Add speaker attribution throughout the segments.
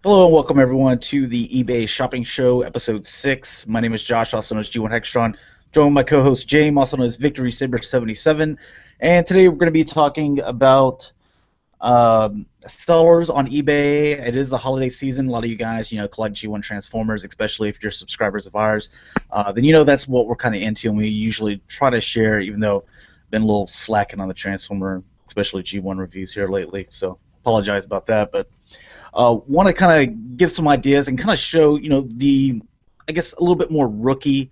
Speaker 1: Hello and welcome everyone to the eBay Shopping Show, episode 6. My name is Josh, also known as G1 Hextron. Joined by my co-host Jaim, also known as Victory Saber 77. And today we're going to be talking about sellers on eBay. It is the holiday season. A lot of you guys, collect G1 Transformers, especially if you're subscribers of ours. Then that's what we're kind of into, and we usually try to share, even though I've been a little slacking on the Transformer, especially G1 reviews here lately. So apologize about that, but want to kind of give some ideas and kind of show, I guess, a little bit more rookie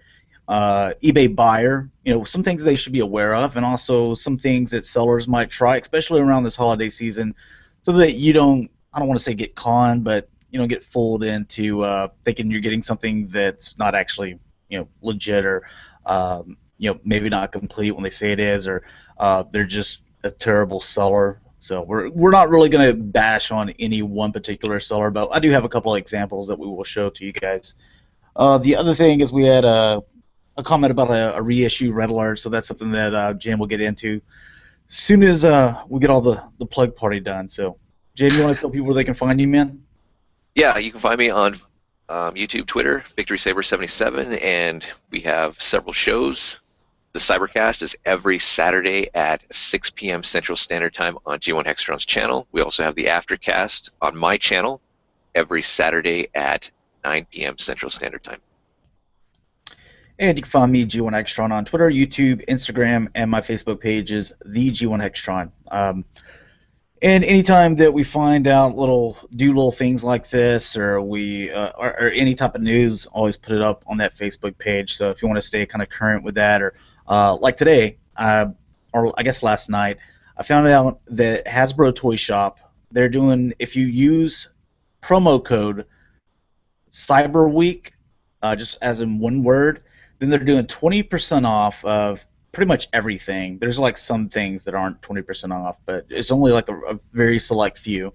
Speaker 1: eBay buyer, some things they should be aware of, and also some things that sellers might try, especially around this holiday season, so that I don't want to say get conned, but, get fooled into thinking you're getting something that's not actually, legit or, maybe not complete when they say it is, or they're just a terrible seller. So we're not really going to bash on any one particular seller, but I do have a couple of examples that we will show to you guys. The other thing is we had a comment about a reissue red alert, so that's something that Jim will get into as soon as we get all the plug party done. So, Jim, you want to tell people where they can find you, man?
Speaker 2: Yeah, you can find me on YouTube, Twitter, Victory Saber 77, and we have several shows. The Cybercast is every Saturday at 6 p.m. Central Standard Time on G1 Hextron's channel. We also have the Aftercast on my channel every Saturday at 9 p.m. Central Standard Time.
Speaker 1: And you can find me, G1 Hextron, on Twitter, YouTube, Instagram, and my Facebook page is the G1 Hextron. And anytime that we find out little things like this, or we or any type of news, always put it up on that Facebook page. So if you want to stay kind of current with that, or like today, or I guess last night, I found out that Hasbro Toy Shop, they're doing, if you use promo code Cyber Week, just as in one word, then they're doing 20% off of pretty much everything. There's like some things that aren't 20% off, but it's only like a very select few.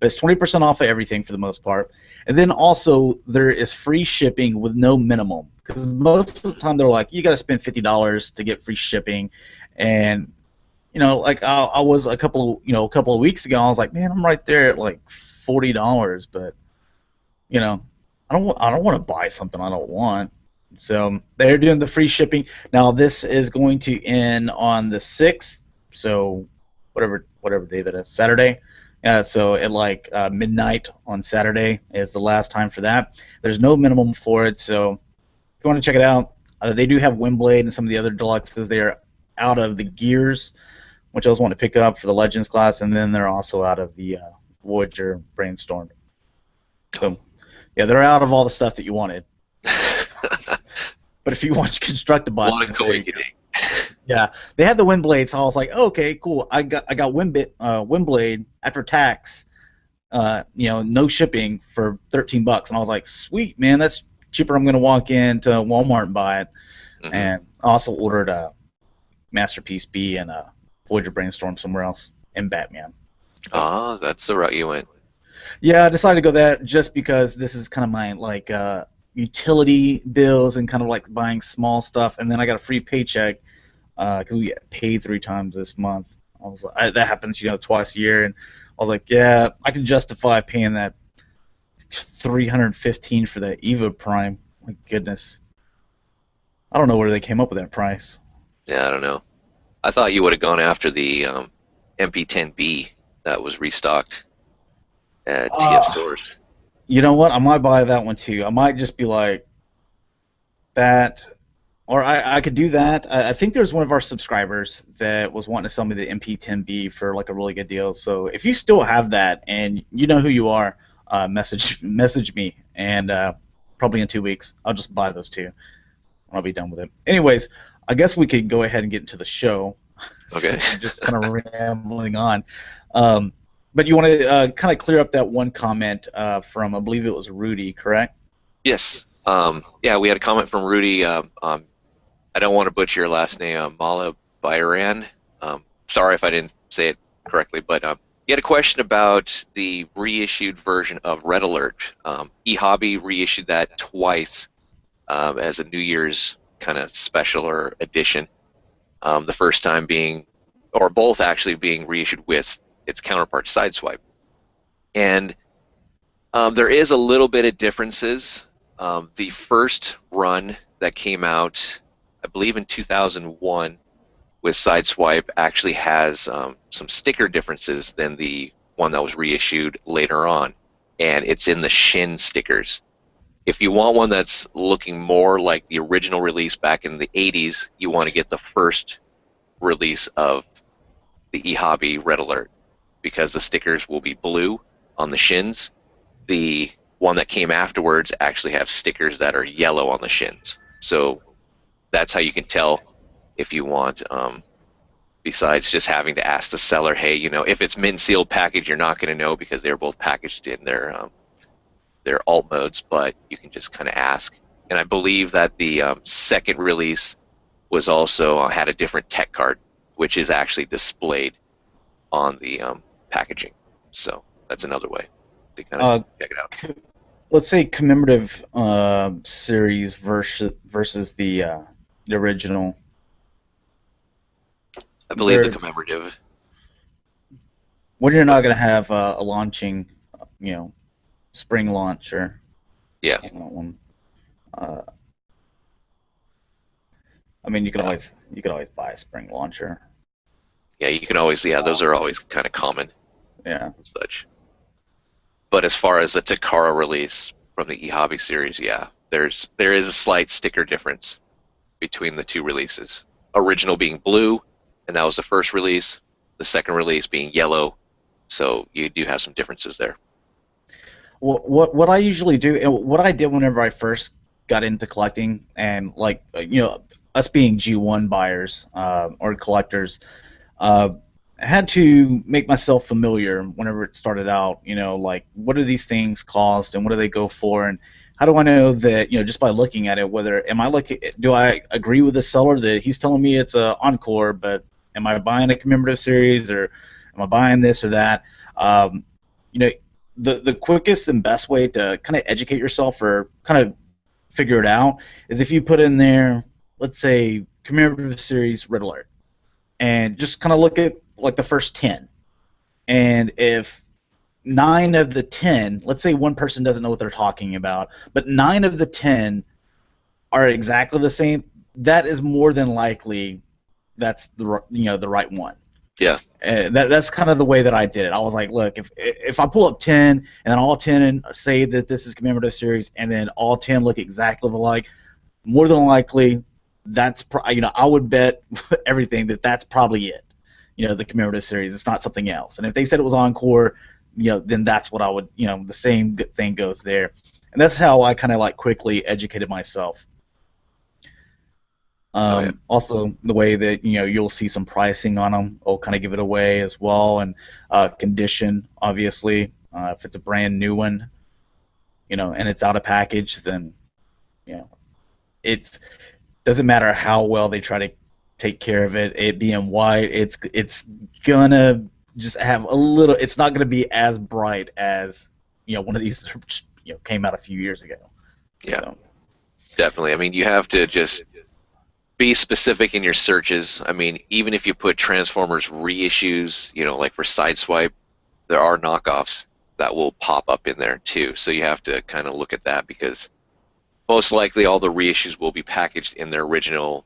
Speaker 1: But it's 20% off of everything for the most part. And then also there is free shipping with no minimum, because most of the time they're like, you got to spend $50 to get free shipping. And like I was a couple of weeks ago, I was like, man, I'm right there at like $40, but I don't want to buy something I don't want. So they're doing the free shipping. Now this is going to end on the 6th, so whatever day that is, Saturday. So at like midnight on Saturday is the last time for that. There's no minimum for it, so if you want to check it out, they do have Windblade and some of the other deluxes. They are out of the Gears, which I was wanting to pick up for the Legends class, and then they're also out of the Voyager Brainstorm. So yeah, they're out of all the stuff that you wanted. But if you want Constructibots,
Speaker 2: What a coincidence.
Speaker 1: yeah, they had the Windblade, so I was like, oh, okay, cool. I got Windblade after tax, no shipping for $13, and I was like, sweet, man, that's cheaper. I'm gonna walk into Walmart and buy it.
Speaker 2: Mm-hmm.
Speaker 1: And I also ordered a Masterpiece B and a Voyager Brainstorm somewhere else, and Batman.
Speaker 2: Ah, that's the route you went.
Speaker 1: Yeah, I decided to go that just because this is kind of my like utility bills and kind of like buying small stuff, and then I got a free paycheck because we get paid 3 times this month. I was like, that happens, twice a year, and I was like, yeah, I can justify paying that $315 for that Eva Prime. My goodness, I don't know where they came up with that price.
Speaker 2: Yeah, I don't know. I thought you would have gone after the MP10B that was restocked at TF stores.
Speaker 1: You know what? I might buy that one too. I might just be like that, or I could do that. I think there's one of our subscribers that was wanting to sell me the MP10B for like a really good deal. So if you still have that and you know who you are, message me, and probably in 2 weeks I'll just buy those two. I'll be done with it. Anyways, I guess we could go ahead and get into the show.
Speaker 2: Okay.
Speaker 1: So just kind of rambling on. But you want to kind of clear up that one comment from, I believe it was Rudy, correct?
Speaker 2: Yes. Yeah, we had a comment from Rudy. I don't want to butcher your last name, Mala Bayran. Sorry if I didn't say it correctly, but he had a question about the reissued version of Red Alert. eHobby reissued that twice as a New Year's kind of special or edition. The first time being, or both actually being reissued with its counterpart Sideswipe. And There is a little bit of differences. The first run that came out, I believe in 2001, with Sideswipe actually has some sticker differences than the one that was reissued later on, and it's in the shin stickers. If you want one that's looking more like the original release back in the 80s, you want to get the first release of the eHobby Red Alert because the stickers will be blue on the shins. The one that came afterwards actually have stickers that are yellow on the shins. So that's how you can tell if you want, besides just having to ask the seller, hey, if it's mint sealed package, you're not going to know because they're both packaged in their alt modes, but you can just kind of ask. And I believe that the second release was also had a different tech card, which is actually displayed on the packaging. So that's another way to kind of check it out.
Speaker 1: Let's say commemorative series versus the original.
Speaker 2: I believe the commemorative.
Speaker 1: When you're not going to have a launching, spring launch or
Speaker 2: Yeah.
Speaker 1: One. I mean, you can always buy a spring launcher.
Speaker 2: Yeah, you can always. Yeah, those are always kind of common.
Speaker 1: Yeah.
Speaker 2: And such. But as far as the Takara release from the eHobby series, yeah, there is a slight sticker difference between the two releases. Original being blue, and that was the first release. The second release being yellow, so you do have some differences there.
Speaker 1: What I usually do, and what I did whenever I first got into collecting, and us being G1 buyers or collectors, I had to make myself familiar whenever it started out. Like what do these things cost, and what do they go for, and how do I know that just by looking at it, do I agree with the seller that he's telling me it's a encore, but am I buying a commemorative series, or am I buying this or that? The quickest and best way to kind of educate yourself or kind of figure it out is if you put in there, let's say, commemorative series Red Alert, and just kind of look at like the first 10. And if 9 of the 10, let's say one person doesn't know what they're talking about, but 9 of the 10 are exactly the same, that is more than likely that's the right one.
Speaker 2: Yeah.
Speaker 1: That's kind of the way that I did it. I was like, look, if I pull up 10 and then all 10 say that this is commemorative series, and then all 10 look exactly alike, more than likely that's I would bet everything that that's probably it. The commemorative series. It's not something else. And if they said it was encore, then that's what I would. The same good thing goes there. And that's how I kind of like quickly educated myself. Also, the way that you'll see some pricing on them will kind of give it away as well, and condition, obviously. If it's a brand new one, and it's out of package, then it doesn't matter how well they try to take care of it. It being white, it's gonna just have a little. It's not gonna be as bright as one of these came out a few years ago.
Speaker 2: Yeah, so. Definitely. I mean, you have to just be specific in your searches. I mean, even if you put Transformers reissues, like for Sideswipe, there are knockoffs that will pop up in there too. So you have to kind of look at that, because most likely all the reissues will be packaged in their original,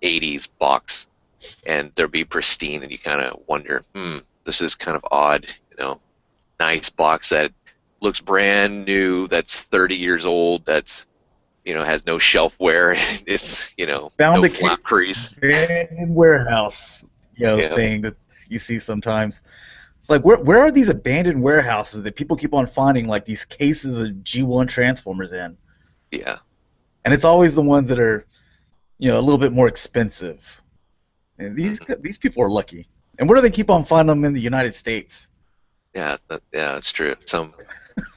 Speaker 2: 80s box, and they'll be pristine, and you kind of wonder, this is kind of odd, nice box that looks brand new, that's 30 years old, that's has no shelfware, and it's
Speaker 1: found
Speaker 2: no
Speaker 1: a
Speaker 2: flap crease.
Speaker 1: Abandoned warehouse, thing that you see sometimes. It's like where are these abandoned warehouses that people keep on finding like these cases of G1 Transformers in?
Speaker 2: Yeah.
Speaker 1: And it's always the ones that are, a little bit more expensive. And these people are lucky. And where do they keep on finding them in the United States?
Speaker 2: Yeah, that's true. Some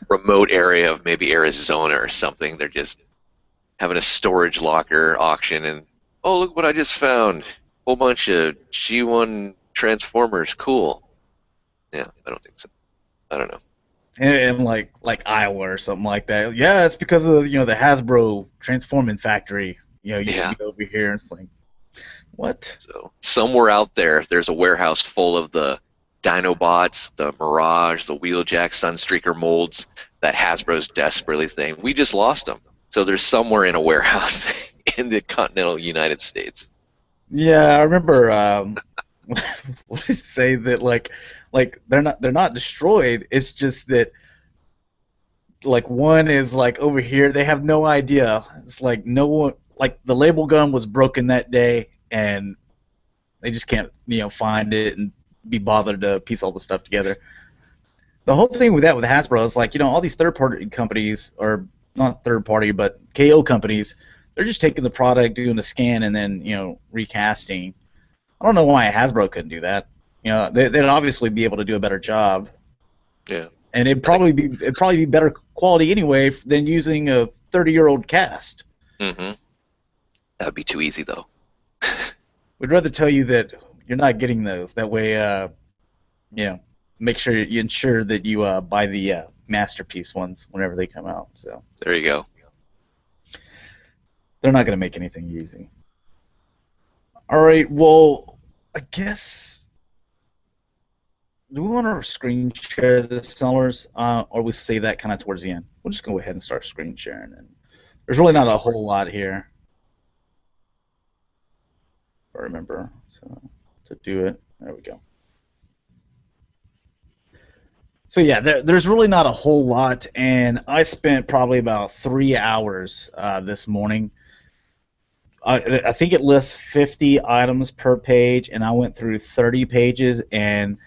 Speaker 2: remote area of maybe Arizona or something. They're just having a storage locker auction, and oh, look what I just found. Whole bunch of G1 Transformers. Cool. Yeah, I don't think so. I don't know.
Speaker 1: And like Iowa or something like that. Yeah, it's because of the Hasbro Transforming Factory. You should get over here. And it's like, what?
Speaker 2: So somewhere out there's a warehouse full of the Dinobots, the Mirage, the Wheeljack, Sunstreaker molds that Hasbro's desperately saying, we just lost them. So they're somewhere in a warehouse in the continental United States.
Speaker 1: Yeah, I remember. What did it say that like they're not destroyed. It's just that like one is like over here. They have no idea. It's like no one like the label gun was broken that day, and they just can't find it and be bothered to piece all the stuff together. The whole thing with that with Hasbro is like all these third party companies, or not third party but KO companies, they're just taking the product, doing a scan, and then recasting. I don't know why Hasbro couldn't do that. They'd obviously be able to do a better job.
Speaker 2: Yeah.
Speaker 1: And it'd probably be better quality anyway than using a 30-year-old cast.
Speaker 2: Mm-hmm. That would be too easy though.
Speaker 1: We'd rather tell you that you're not getting those. That way, make sure you ensure that you buy the masterpiece ones whenever they come out. So
Speaker 2: there you go.
Speaker 1: They're not going to make anything easy. All right. Well, I guess. Do we want to screen share the sellers, or we say that kind of towards the end? We'll just go ahead and start screen sharing. And there's really not a whole lot here. I remember to do it. There we go. So yeah, there's really not a whole lot, and I spent probably about 3 hours this morning. I think it lists 50 items per page, and I went through 30 pages, and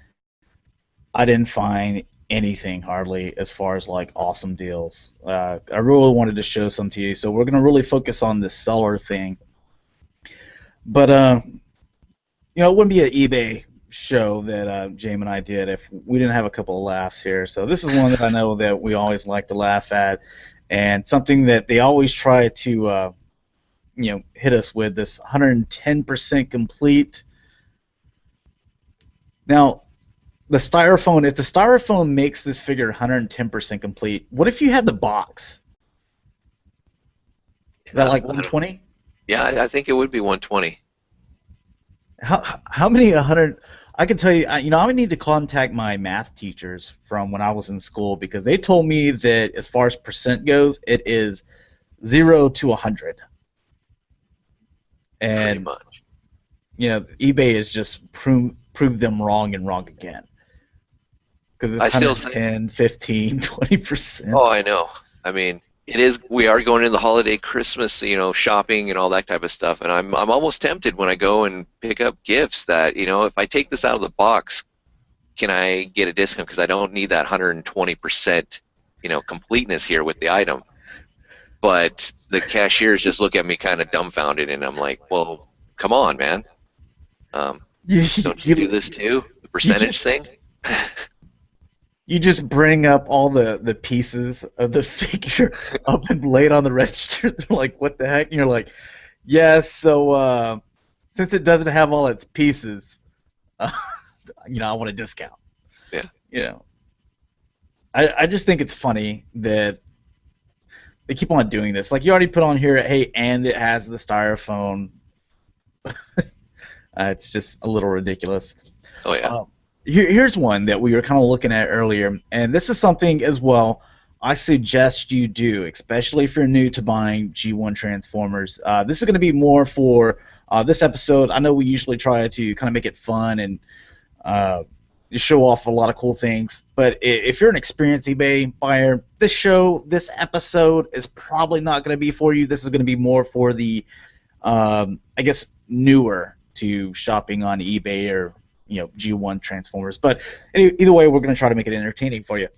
Speaker 1: I didn't find anything hardly as far as like awesome deals. I really wanted to show some to you, so we're gonna really focus on the seller thing. But it wouldn't be an eBay show that Jaim and I did if we didn't have a couple of laughs here. So this is one that I know that we always like to laugh at, and something that they always try to hit us with, this 110% complete. Now, the styrofoam, if the styrofoam makes this figure 110% complete, what if you had the box? Is that like 120?
Speaker 2: Yeah, I think it would be 120.
Speaker 1: How many 100? I can tell you, I would need to contact my math teachers from when I was in school, because they told me that as far as percent goes, it is 0 to 100. And
Speaker 2: pretty much.
Speaker 1: eBay has just proved them wrong and wrong again. Because it's 110, 15, 20%.
Speaker 2: Oh, I know. I mean, it is. We are going into the holiday, Christmas, shopping and all that type of stuff. And I'm almost tempted when I go and pick up gifts that, if I take this out of the box, can I get a discount? Because I don't need that 120%, completeness here with the item. But the cashiers just look at me kind of dumbfounded, and I'm like, well, come on, man. Don't you do this too? The percentage thing?
Speaker 1: You just bring up all the pieces of the figure up and lay it on the register. They're like, what the heck? And you're like, yes, so since it doesn't have all its pieces, I want a discount.
Speaker 2: Yeah.
Speaker 1: I just think it's funny that they keep on doing this. Like, you already put on here, hey, and it has the styrofoam. It's just a little ridiculous.
Speaker 2: Oh, yeah.
Speaker 1: Here's one that we were kind of looking at earlier, and this is something as well I suggest you do, especially if you're new to buying G1 Transformers. This is going to be more for this episode. I know we usually try to kind of make it fun and show off a lot of cool things, but if you're an experienced eBay buyer, this episode is probably not going to be for you. This is going to be more for the, I guess, newer to shopping on eBay or G1 Transformers. But either way, we're going to try to make it entertaining for you.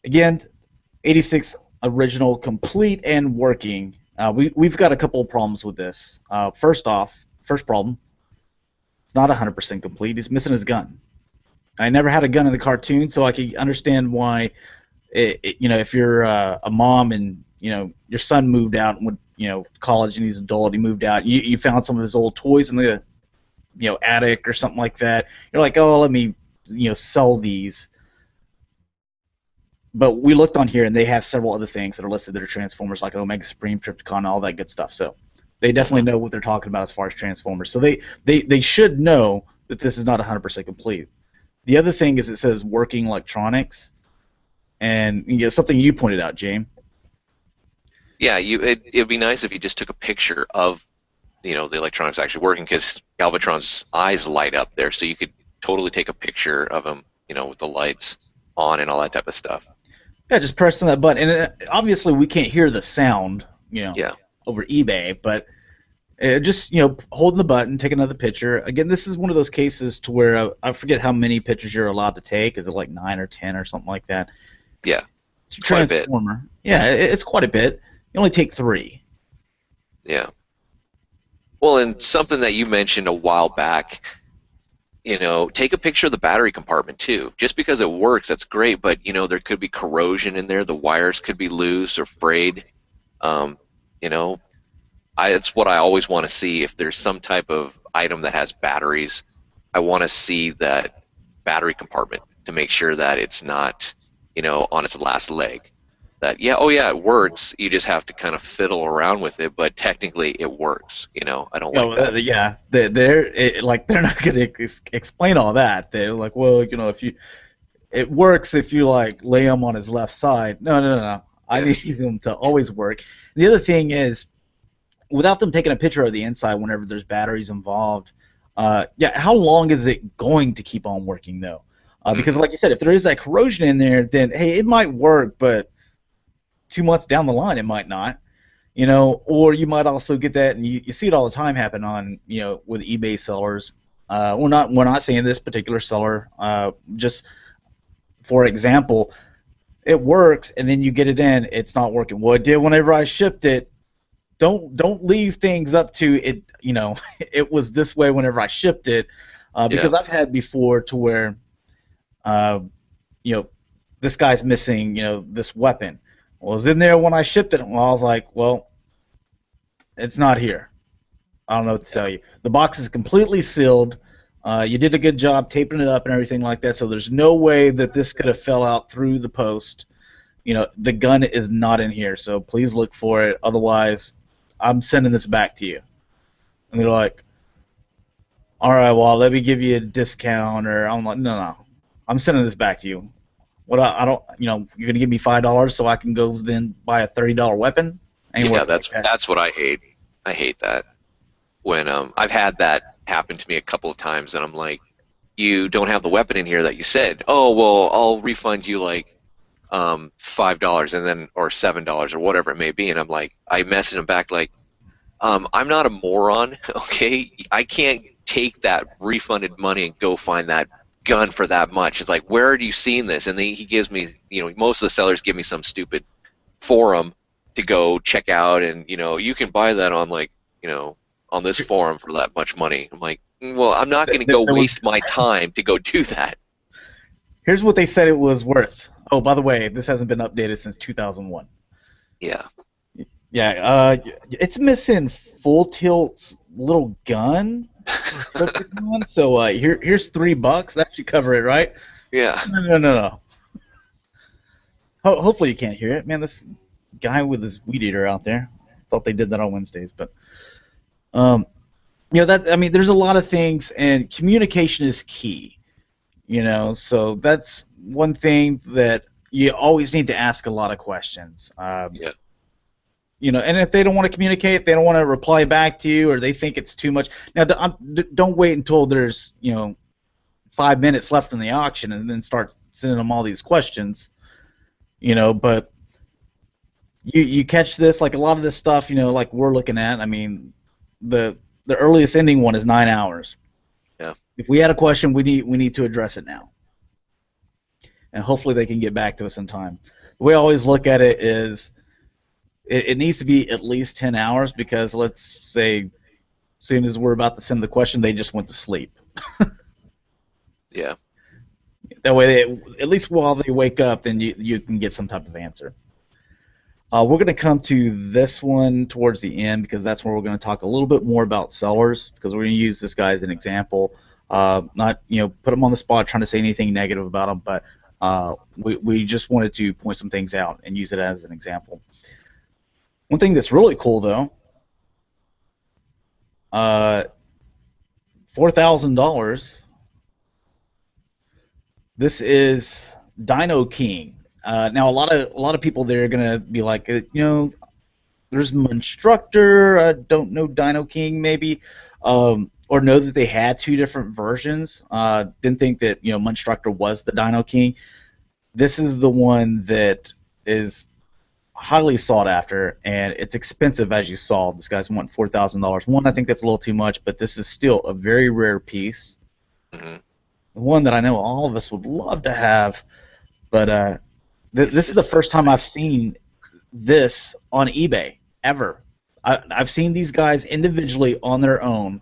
Speaker 1: Again, 86 original, complete and working. We've got a couple of problems with this. First problem, it's not 100% complete. He's missing his gun. I never had a gun in the cartoon, so I can understand why, if you're a mom and your son moved out and went college and he's an adult, he moved out, you found some of his old toys in the attic or something like that. You're like, oh, let me sell these. But we looked on here and they have several other things that are listed that are Transformers, like Omega Supreme, Trypticon, all that good stuff. So they definitely know what they're talking about as far as Transformers. So they should know that this is not 100% complete. The other thing is it says working electronics, and something you pointed out, James.
Speaker 2: Yeah, it'd be nice if you just took a picture of the electronics actually working because Galvatron's eyes light up there, so you could totally take a picture of him, with the lights on and all that type of stuff.
Speaker 1: Yeah, just pressing that button, and obviously we can't hear the sound,
Speaker 2: Yeah.
Speaker 1: over eBay, but just holding the button, take another picture. Again, this is one of those cases to where I forget how many pictures you're allowed to take. Is it like 9 or 10 or something like that?
Speaker 2: Yeah,
Speaker 1: It's a
Speaker 2: quite a bit.
Speaker 1: transformer. Yeah, it's quite a bit. You only take 3.
Speaker 2: Yeah. Well, and something that you mentioned a while back, take a picture of the battery compartment too. Just because it works, that's great, but there could be corrosion in there. The wires could be loose or frayed. Um, you know, it's what I always want to see. If there's some type of item that has batteries, I want to see that battery compartment to make sure that it's not, on its last leg. That yeah, oh yeah, it works. You just have to kind of fiddle around with it, but technically it works. I don't like that.
Speaker 1: Yeah, they're not going to explain all that. They're like, well, if you it works if you like lay him on his left side. No, no, no, no. I
Speaker 2: Yeah,
Speaker 1: need them to always work. The other thing is, without them taking a picture of the inside whenever there's batteries involved, yeah, how long is it going to keep on working though? Because
Speaker 2: hmm
Speaker 1: like you said, if there is that corrosion in there, then hey, it might work, but 2 months down the line, it might not. Or you might also get that, and you see it all the time happen on, with eBay sellers. We're not saying this particular seller. Just for example, it works, and then you get it in, it's not working. Well, it did whenever I shipped it. Don't leave things up to it. It was this way whenever I shipped it,
Speaker 2: yeah,
Speaker 1: because I've had before to where, uh, you know, this guy's missing, this weapon. Well, it was in there when I shipped it. Well, I was like, well, it's not here. I don't know what to
Speaker 2: yeah,
Speaker 1: tell you. The box is completely sealed. You did a good job taping it up and everything like that. So there's no way that this could have fell out through the post. The gun is not in here. So please look for it. Otherwise, I'm sending this back to you. And they're like, all right, well, let me give you a discount. Or I'm like, no, no, I'm sending this back to you. What I don't, you're gonna give me $5 so I can go then buy a $30 weapon? Ain't
Speaker 2: yeah.
Speaker 1: working like
Speaker 2: That's
Speaker 1: that.
Speaker 2: that's what I hate. I hate that when I've had that happen to me a couple of times, and I'm like, you don't have the weapon in here that you said. Oh well, I'll refund you like $5 and then or $7 or whatever it may be, and I'm like, I message him back like, I'm not a moron, okay? I can't take that refunded money and go find that gun for that much. It's like, where are you seeing this? And then he gives me, most of the sellers give me some stupid forum to go check out, and you can buy that on like, on this forum for that much money. I'm like, well, I'm not going to go
Speaker 1: There was
Speaker 2: waste my time to go do that.
Speaker 1: Here's what they said it was worth. Oh, by the way, this hasn't been updated since 2001.
Speaker 2: Yeah,
Speaker 1: Yeah, it's missing Full Tilt's little gun. So here's $3. That should cover it, right?
Speaker 2: yeah,
Speaker 1: No, no, no, no. Hopefully you can't hear it, man. This guy with his weed eater out there. Thought they did that on Wednesdays, but um, there's a lot of things, and communication is key. So that's one thing that you always need to ask a lot of questions.
Speaker 2: yeah,
Speaker 1: And if they don't want to communicate, they don't want to reply back to you, or they think it's too much. Now, don't wait until there's 5 minutes left in the auction and then start sending them all these questions. But you catch this, like a lot of this stuff, like we're looking at. I mean, the earliest ending one is 9 hours.
Speaker 2: yeah,
Speaker 1: If we had a question, we need to address it now, and hopefully they can get back to us in time. The way I always look at it is it needs to be at least 10 hours, because let's say, seeing as we're about to send the question, they just went to sleep.
Speaker 2: yeah.
Speaker 1: That way, at least while they wake up, then you can get some type of answer. We're going to come to this one towards the end, because that's where we're going to talk a little bit more about sellers, because we're going to use this guy as an example. Not put him on the spot trying to say anything negative about him, but we just wanted to point some things out and use it as an example. One thing that's really cool, though, $4,000 This is Dino King. Now a lot of people there are gonna be like, there's Monstructor. I don't know Dino King maybe, or know that they had two different versions. Didn't think that Monstructor was the Dino King. This is the one that is highly sought after, and it's expensive as you saw. This guy's wanting $4,000. One, I think that's a little too much, but this is still a very rare piece.
Speaker 2: Hmm.
Speaker 1: One that I know all of us would love to have, but this is the
Speaker 2: It's so
Speaker 1: first time I've
Speaker 2: nice.
Speaker 1: seen this on eBay ever. I've seen these guys individually on their own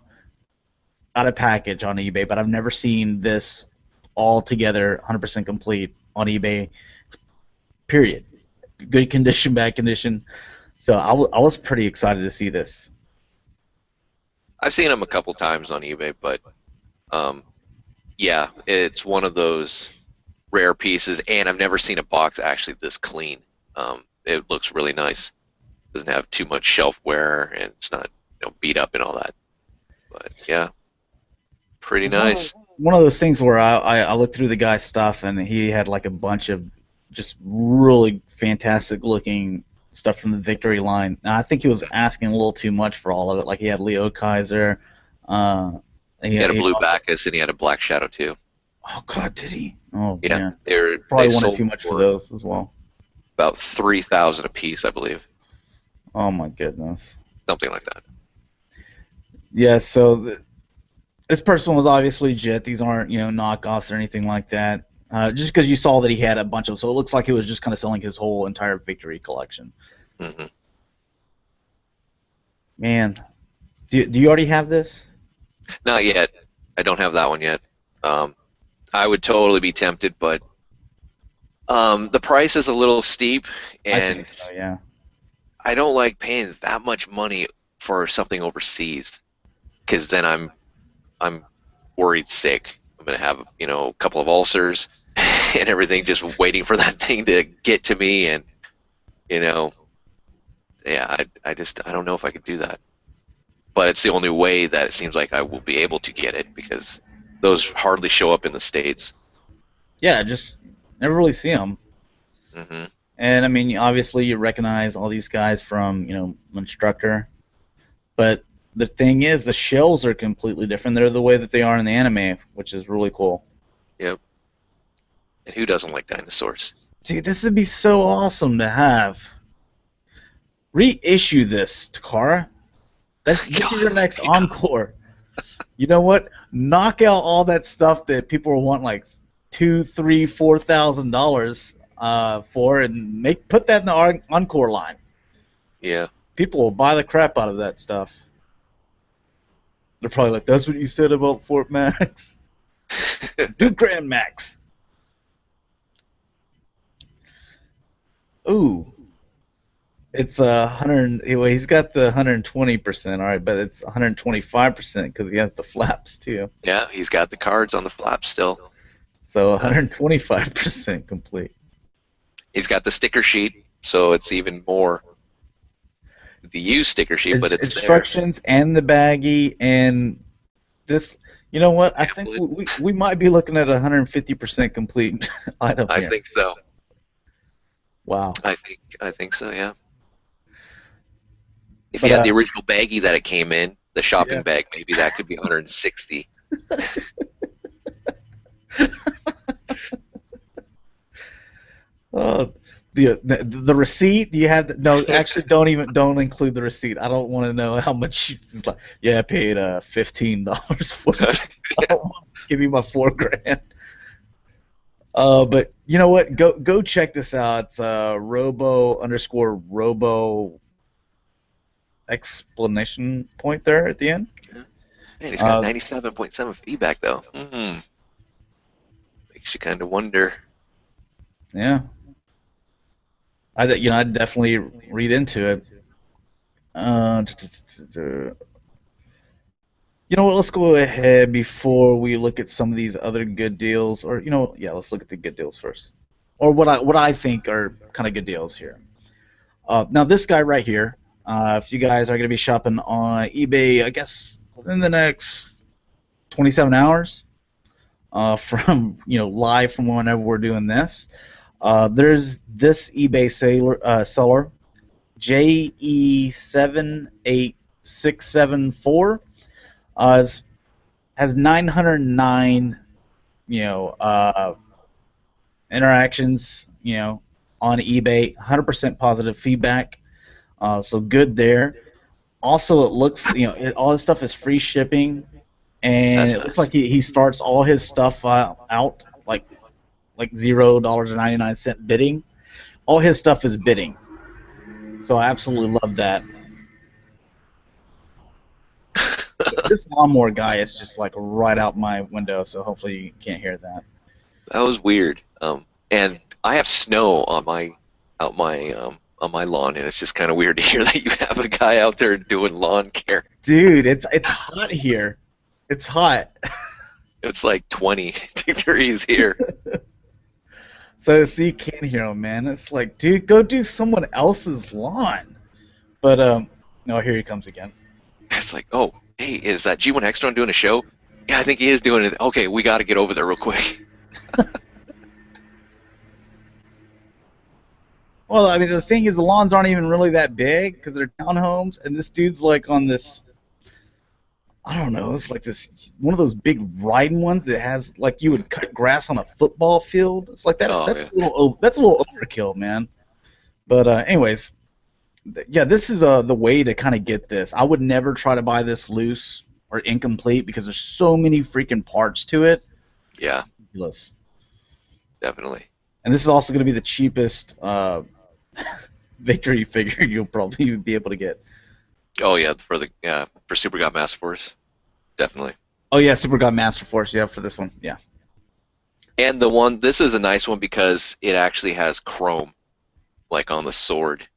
Speaker 1: out of package on eBay, but I've never seen this all together, 100% complete on eBay. Period. Good condition, bad condition. So I was pretty excited to see this.
Speaker 2: I've seen them a couple times on eBay, but um, yeah, it's one of those rare pieces, and I've never seen a box actually this clean. It looks really nice. Doesn't have too much shelf wear, and it's not beat up and all that. But yeah, pretty
Speaker 1: It's one of
Speaker 2: nice.
Speaker 1: those things where I looked through the guy's stuff and he had like a bunch of just really fantastic looking stuff from the Victory line. Now, I think he was asking a little too much for all of it. Like he had Leo Kaiser. Uh,
Speaker 2: He had a
Speaker 1: he
Speaker 2: blue
Speaker 1: also,
Speaker 2: Bacchus and he had a black shadow too.
Speaker 1: oh God, did he? Oh
Speaker 2: Yeah,
Speaker 1: man,
Speaker 2: they
Speaker 1: probably wanted
Speaker 2: sold
Speaker 1: too much for
Speaker 2: for
Speaker 1: those as well.
Speaker 2: about 3,000 a piece, I believe,
Speaker 1: Oh my goodness.
Speaker 2: something like that.
Speaker 1: Yeah. So this person was obviously legit. These aren't knockoffs or anything like that. Just because you saw that he had a bunch of, so it looks like he was just kind of selling his whole entire Victory collection.
Speaker 2: Hmm.
Speaker 1: Man, do you already have this?
Speaker 2: Not yet. I don't have that one yet. Um, I would totally be tempted, but the price is a little steep,
Speaker 1: I think
Speaker 2: and
Speaker 1: so. Yeah.
Speaker 2: I don't like paying that much money for something overseas, because then I'm worried sick. I'm gonna have a couple of ulcers and everything, just waiting for that thing to get to me, and you know, yeah, I don't know if I could do that. But it's the only way that it seems like I will be able to get it because those hardly show up in the States.
Speaker 1: Yeah. Just never really see them.
Speaker 2: Hmm.
Speaker 1: And I mean, obviously, you recognize all these guys from Instructor, but the thing is, the shells are completely different. They're the way that they are in the anime, which is really cool.
Speaker 2: Yep. And who doesn't like dinosaurs?
Speaker 1: Dude, this would be so awesome to have. Reissue this, Takara. This is
Speaker 2: God,
Speaker 1: your next
Speaker 2: yeah,
Speaker 1: encore. You know what? Knock out all that stuff that people are wanting like two, three, $4,000 for, and put that in the encore line.
Speaker 2: yeah.
Speaker 1: People will buy the crap out of that stuff. They're probably like, "That's what you said about Fort Max." Do Grand Max. Ooh, it's 100. Well, he's got the 120%. All right, but it's 125% because he has the flaps too.
Speaker 2: Yeah, he's got the cards on the flap still.
Speaker 1: So
Speaker 2: Uh,
Speaker 1: 125% complete.
Speaker 2: he's got the sticker sheet, so it's even more the used sticker sheet, but it's there.
Speaker 1: Instructions and the baggie and this. You know what? I think
Speaker 2: Pamphlet.
Speaker 1: we might be looking at a 150% complete item
Speaker 2: I
Speaker 1: here.
Speaker 2: think so.
Speaker 1: Wow.
Speaker 2: I think so. Yeah. If you
Speaker 1: But
Speaker 2: had the original baggie that it came in, the shopping
Speaker 1: yeah.
Speaker 2: bag, maybe that could be 160.
Speaker 1: Oh, the receipt. Do you have no? Actually, don't include the receipt. I don't want to know how much. It's like, yeah, I paid $15 for it. I don't want to give you my $4,000. But you know what? Go check this out. It's robo underscore robo explanation point there at the end.
Speaker 2: Yeah. Man, he's got
Speaker 1: Uh,
Speaker 2: 97.7 feedback though. Makes you kind of wonder.
Speaker 1: yeah, I'd definitely read into it. Uh, You know what? Let's go ahead before we look at some of these other good deals, or yeah, let's look at the good deals first, or what I think are kind of good deals here. Now this guy right here, if you guys are going to be shopping on eBay, I guess within the next 27 hours, from live from whenever we're doing this. There's this eBay seller JE78674 has 909 interactions on eBay, 100% positive feedback. So good there. Also, it looks all this stuff is free shipping, and
Speaker 2: That's
Speaker 1: it looks
Speaker 2: nice.
Speaker 1: like he starts all his stuff out like $0.99 bidding. All his stuff is bidding, so I absolutely love that. This lawnmower guy is just like right out my window, so hopefully you can't hear that.
Speaker 2: That was weird. And I have snow on my lawn, and it's just kind of weird to hear that you have a guy out there doing lawn care.
Speaker 1: Dude, it's hot here. It's hot.
Speaker 2: It's like 20 degrees here.
Speaker 1: So you can't hear him, man. It's like, dude, go do someone else's lawn. But no, here he comes again.
Speaker 2: It's like, oh, hey, is that G1 Hextron doing a show? Yeah, I think he is doing it. Okay, we got to get over there real quick.
Speaker 1: Well, I mean, the thing is, the lawns aren't even really that big because they're townhomes, and this dude's like on this. I don't know. It's like this one of those big riding ones that has like you would cut grass on a football field. It's like that.
Speaker 2: Oh, yeah.
Speaker 1: That's a little overkill, man. But anyways, yeah, this is the way to kind of get this. I would never try to buy this loose or incomplete because there's so many freaking parts to it.
Speaker 2: Yeah,
Speaker 1: Ridiculous.
Speaker 2: definitely.
Speaker 1: And this is also going to be the cheapest victory figure you'll probably be able to get.
Speaker 2: Oh, yeah, for Super God Master Force, definitely.
Speaker 1: Oh yeah, Super God Master Force. Yeah, for this one. Yeah.
Speaker 2: And this is a nice one because it actually has chrome, like on the sword,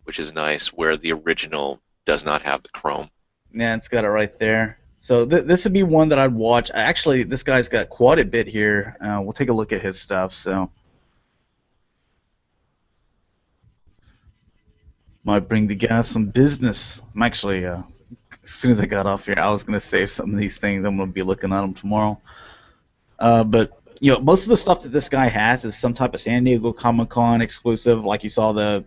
Speaker 2: which is nice, where the original does not have the chrome.
Speaker 1: Yeah, it's got it right there. So this would be one that I'd watch. Actually, this guy's got quite a bit here. We'll take a look at his stuff. So might bring the guy some business. I'm actually, as soon as I got off here, I was gonna save some of these things. I'm gonna be looking at them tomorrow. But most of the stuff that this guy has is some type of San Diego Comic-Con exclusive, like you saw the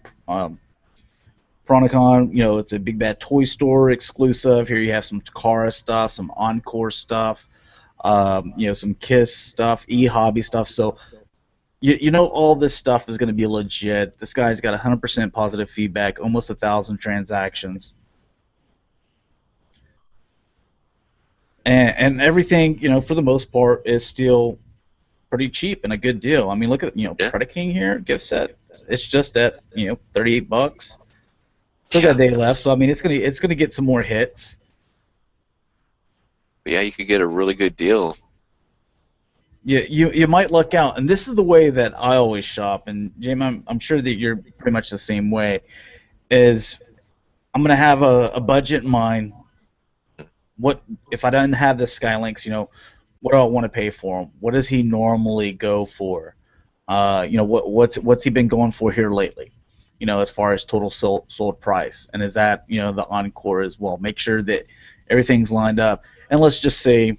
Speaker 1: Chronicon. It's a Big Bad Toy Store exclusive. Here you have some Takara stuff, some Encore stuff, some Kiss stuff, E-Hobby stuff. So all this stuff is going to be legit. This guy's got 100% positive feedback, almost 1,000 transactions. And everything, for the most part, is still pretty cheap and a good deal. I mean, look at,
Speaker 2: Yeah.
Speaker 1: Predaking here, gift set. It's just at, $38. Still got a day left, so I mean, it's gonna get some more hits.
Speaker 2: Yeah, you could get a really good deal.
Speaker 1: You might luck out, and this is the way that I always shop. And Jaim, I'm sure that you're pretty much the same way. Is I'm gonna have a budget in mind. What if I don't have the Skylinks? What do I want to pay for him? What does he normally go for? What's he been going for here lately? As far as total sold price, and is that the Encore as well? Make sure that everything's lined up. And let's just say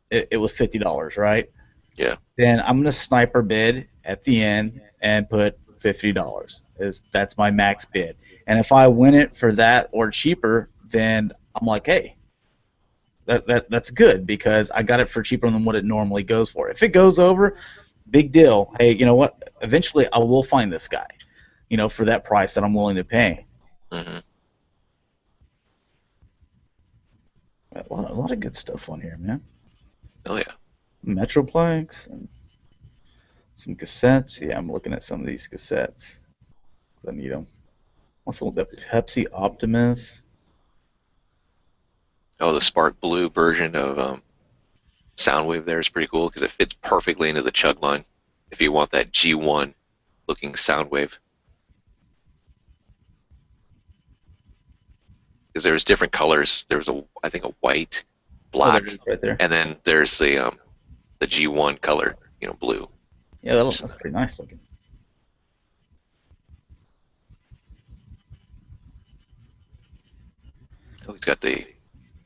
Speaker 1: it was $50, right?
Speaker 2: Yeah.
Speaker 1: Then I'm gonna sniper bid at the end and put $50. That's my max bid. And if I win it for that or cheaper, then I'm like, hey, that's good because I got it for cheaper than what it normally goes for. If it goes over, big deal. Hey, you know what? Eventually, I will find this guy, for that price that I'm willing to pay.
Speaker 2: Mm-hmm.
Speaker 1: A lot of good stuff on here, man.
Speaker 2: Oh, yeah.
Speaker 1: Metroplex and some cassettes. Yeah, I'm looking at some of these cassettes because I need them. Also, the Pepsi Optimus.
Speaker 2: Oh, the Spark Blue version of Soundwave there is pretty cool because it fits perfectly into the chug line if you want that G1 looking Soundwave. Because there's different colors. There's I think a white, black,
Speaker 1: Right there.
Speaker 2: and then there's the G1 color, blue.
Speaker 1: Yeah, that's pretty nice looking.
Speaker 2: Oh, he's got the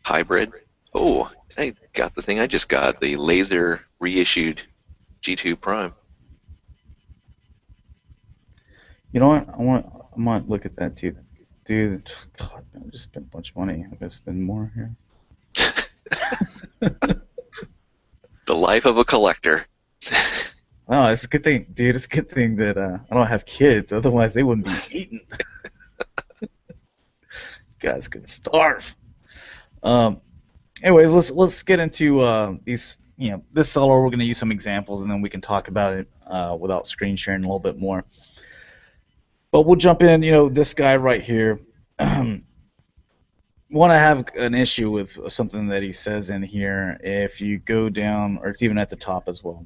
Speaker 2: hybrid. Oh, I got the thing I just got, the laser reissued G2 Prime.
Speaker 1: You know what? I might look at that too. Dude, God, I just spent a bunch of money. I gotta spend more here.
Speaker 2: The life of a collector.
Speaker 1: Oh, it's a good thing, dude. It's a good thing that I don't have kids. Otherwise, they wouldn't be eating. Guys gonna starve. Um. Anyways, let's get into these. This seller. We're gonna use some examples, and then we can talk about it without screen sharing a little bit more. But we'll jump in. This guy right here. Want to have an issue with something that he says in here. If you go down, or it's even at the top as well.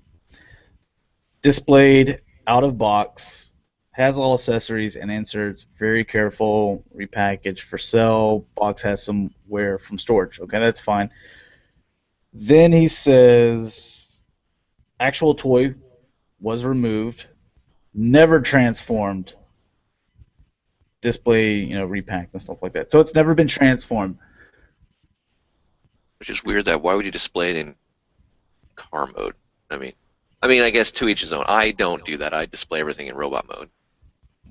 Speaker 1: Displayed out of box, has all accessories and inserts. Very careful, repackaged for sale. Box has some wear from storage. Okay, that's fine. Then he says, actual toy was removed, never transformed. Display, repacked and stuff like that. So it's never been transformed.
Speaker 2: Which is weird that why would you display it in car mode? I guess to each his own. I don't do that. I display everything in robot mode.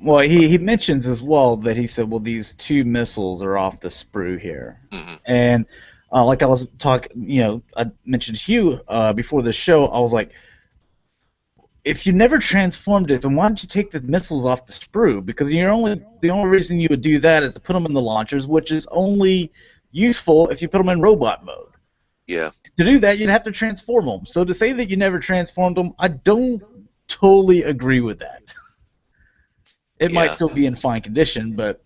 Speaker 1: Well, he mentions as well that he said, well, these two missiles are off the sprue here.
Speaker 2: Mm-hmm.
Speaker 1: And like I was talking, I mentioned to you before the show, I was like, if you never transformed it, then why don't you take the missiles off the sprue? Because the only reason you would do that is to put them in the launchers, which is only useful if you put them in robot mode.
Speaker 2: Yeah.
Speaker 1: To do that, you'd have to transform them. So to say that you never transformed them, I don't totally agree with that. It might still be in fine condition, but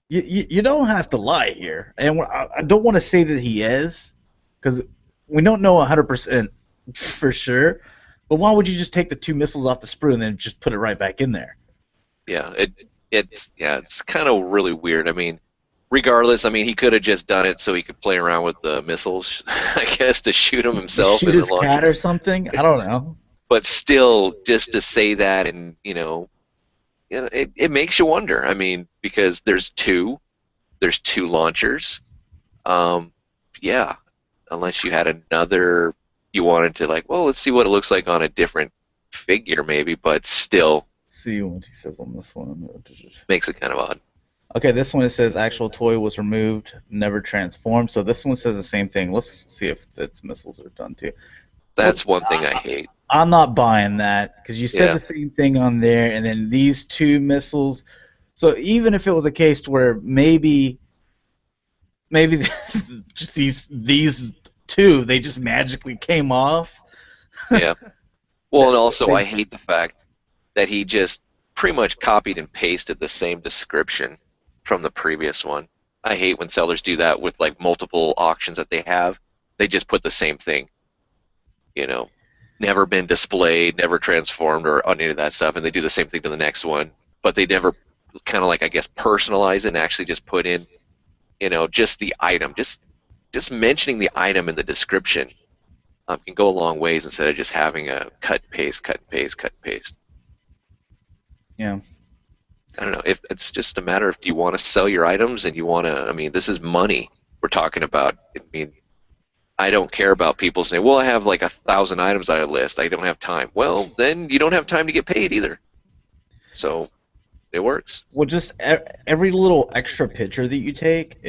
Speaker 1: you don't have to lie here. And I don't want to say that he is, because we don't know 100% for sure. But why would you just take the two missiles off the sprue and then just put it right back in there?
Speaker 2: Yeah, it's kind of really weird. Regardless, he could have just done it so he could play around with the missiles, I guess, to shoot them himself.
Speaker 1: Shoot his cat or something? I don't know.
Speaker 2: But still, just to say that, and it makes you wonder. Because there's two launchers. Yeah, unless you had another. You wanted to let's see what it looks like on a different figure maybe, but still.
Speaker 1: See what he says on this one.
Speaker 2: Makes it kind of odd.
Speaker 1: Okay, this one it says actual toy was removed, never transformed. So this one says the same thing. Let's see if its missiles are done too.
Speaker 2: That's one thing I hate.
Speaker 1: I'm not buying that because you said the same thing on there, and then these two missiles. So even if it was a case where maybe just these two, they just magically came off.
Speaker 2: Yeah. Well, and also I hate the fact that he just pretty much copied and pasted the same description from the previous one. I hate when sellers do that with multiple auctions that they have. They just put the same thing. Never been displayed, never transformed, or any of that stuff, and they do the same thing to the next one. But they never kind of personalize it and actually just put in, just the item. Just mentioning the item in the description can go a long ways instead of just having a cut, paste, cut, paste, cut, paste.
Speaker 1: Yeah.
Speaker 2: I don't know. If it's just a matter of do you want to sell your items and you want to, this is money we're talking about. I don't care about people saying, well, I have 1,000 items on I list. I don't have time. Well, then you don't have time to get paid either. So it works.
Speaker 1: Well, just every little extra picture that you take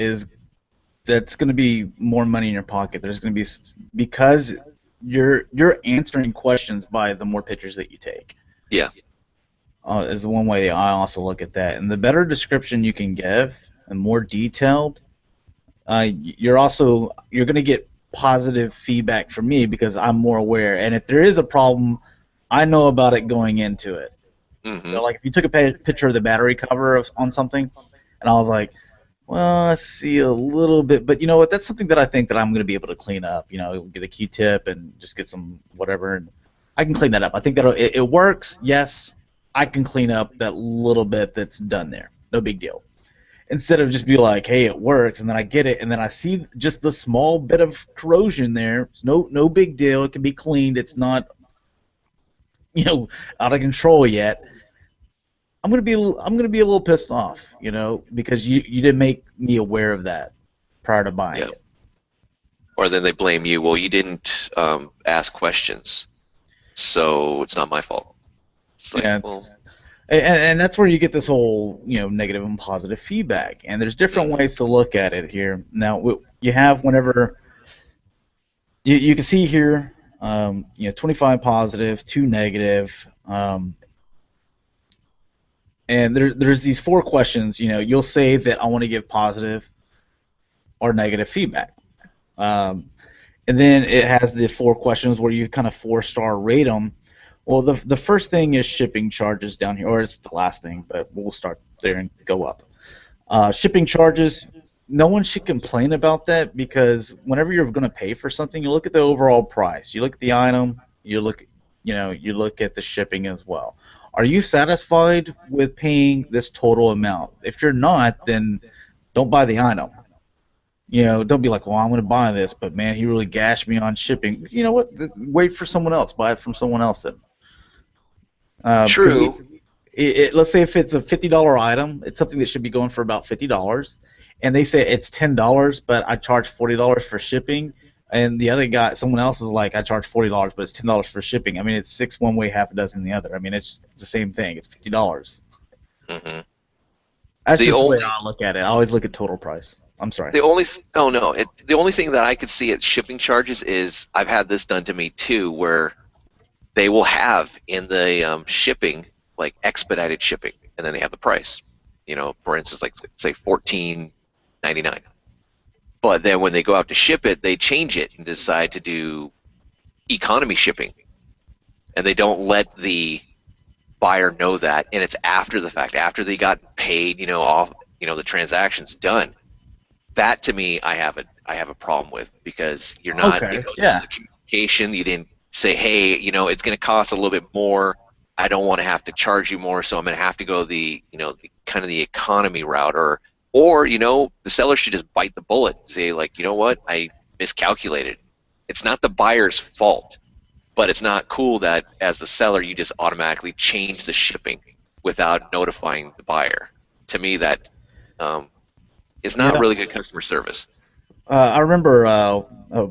Speaker 1: that's going to be more money in your pocket. There's going to be, because you're answering questions by the more pictures that you take.
Speaker 2: Yeah.
Speaker 1: Is the one way I also look at that. And the better description you can give and more detailed, you're going to get positive feedback from me because I'm more aware. And if there is a problem, I know about it going into it.
Speaker 2: Mm-hmm.
Speaker 1: If you took a picture of the battery cover on something, and I was like, well, I see a little bit, but you know what? That's something that I think that I'm going to be able to clean up. Get a Q-tip and just get some whatever, and I can clean that up. I think that it works. Yes, I can clean up that little bit that's done there. No big deal. Instead of just be like, hey, it works, and then I get it, and then I see just the small bit of corrosion there. It's no big deal. It can be cleaned. It's not, out of control yet. I'm gonna be a little pissed off, because you didn't make me aware of that prior to buying it.
Speaker 2: Or then they blame you. Well, you didn't ask questions, so it's not my fault. It's like,
Speaker 1: Yeah,
Speaker 2: well,
Speaker 1: and that's where you get this whole negative and positive feedback. And there's different
Speaker 2: mhm,
Speaker 1: ways to look at it here. Now you have whenever you can see here, 25 positive, 2 negative, and there's these 4 questions. You'll say that I want to give positive or negative feedback. Um, and then it has the 4 questions where you kind of 4-star rate them. Well, the first thing is shipping charges down here, or it's the last thing, but we'll start there and go up. Shipping charges, no one should complain about that, because whenever you're going to pay for something, you look at the overall price. You look at the item, you look at the shipping as well. Are you satisfied with paying this total amount? If you're not, then don't buy the item. Don't be like, well, I'm going to buy this, but man, he really gashed me on shipping. You know what? Wait for someone else. Buy it from someone else then. Because
Speaker 2: true.
Speaker 1: let's say if it's a $50 item, it's something that should be going for about $50, and they say it's $10, but I charge $40 for shipping, and the other guy, someone else is like, I charge $40, but it's $10 for shipping. I mean, it's six one way, half a dozen the other. I mean, it's the same thing. It's $50.
Speaker 2: Hmm.
Speaker 1: That's
Speaker 2: The
Speaker 1: just the way
Speaker 2: only
Speaker 1: I look at it. I always look at total price. I'm sorry.
Speaker 2: oh no, the only thing that I could see at shipping charges is I've had this done to me too, where they will have in the shipping like expedited shipping, and then they have the price. For instance, like say 14.99. But then when they go out to ship it, they change it and decide to do economy shipping, and they don't let the buyer know that, and it's after the fact, after they got paid, off, the transaction's done. That to me, I have a problem with, because you're not,
Speaker 1: Okay.
Speaker 2: the
Speaker 1: Yeah.
Speaker 2: communication. You didn't say, hey, it's going to cost a little bit more. I don't want to have to charge you more, so I'm going to have to go the kind of the economy route, or the seller should just bite the bullet and say, like, you know what, I miscalculated. It's not the buyer's fault, but it's not cool that as the seller you just automatically change the shipping without notifying the buyer. To me, that um, is not
Speaker 1: Yeah.
Speaker 2: really good customer service.
Speaker 1: I remember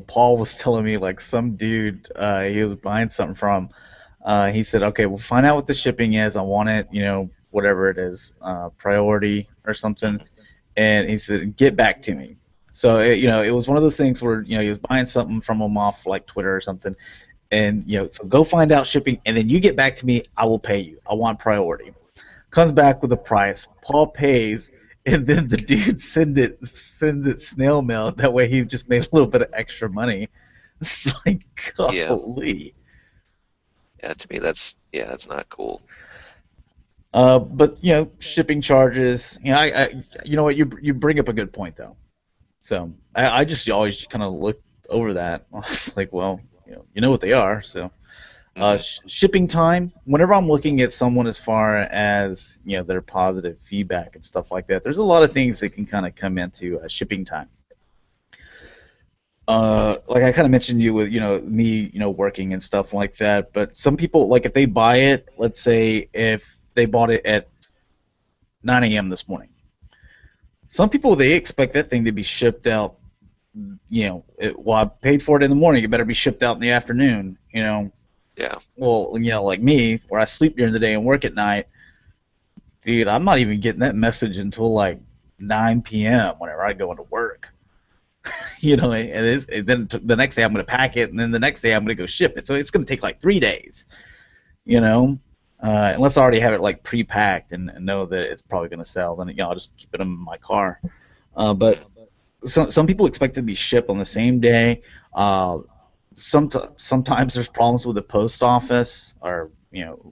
Speaker 1: Paul was telling me, like, some dude he was buying something from. He said, "Okay, we'll find out what the shipping is. I want it, whatever it is, priority or something."
Speaker 2: Hmm.
Speaker 1: And he said, "Get back to me." So it was one of those things where he was buying something from him off like Twitter or something, and so go find out shipping, and then you get back to me. I will pay you. I want priority. Comes back with a price. Paul pays, and then the dude sends it snail mail. That way he just made a little bit of extra money. It's like,
Speaker 2: Yeah,
Speaker 1: golly.
Speaker 2: yeah. To me, that's not cool.
Speaker 1: But shipping charges. You know what, you bring up a good point though. So I just always kind of looked over that. I was like, well, you know what they are. So
Speaker 2: Hmm.
Speaker 1: shipping time. Whenever I'm looking at someone as far as their positive feedback and stuff like that, there's a lot of things that can kind of come into shipping time. Like I kind of mentioned you with me working and stuff like that. But some people, like, if they buy it, let's say if they bought it at 9 a.m. this morning, some people, they expect that thing to be shipped out. Well, I paid for it in the morning. It better be shipped out in the afternoon.
Speaker 2: Yeah.
Speaker 1: Well, like me, where I sleep during the day and work at night, dude, I'm not even getting that message until like 9 p.m. whenever I go into work. And then the next day I'm going to pack it, and then the next day I'm going to go ship it. So it's going to take like 3 days, unless I already have it like pre-packed and know that it's probably going to sell. Then I'll just keep it in my car. But
Speaker 2: Hmm.
Speaker 1: some people expect it to be shipped on the same day. Uh, sometimes there's problems with the post office, or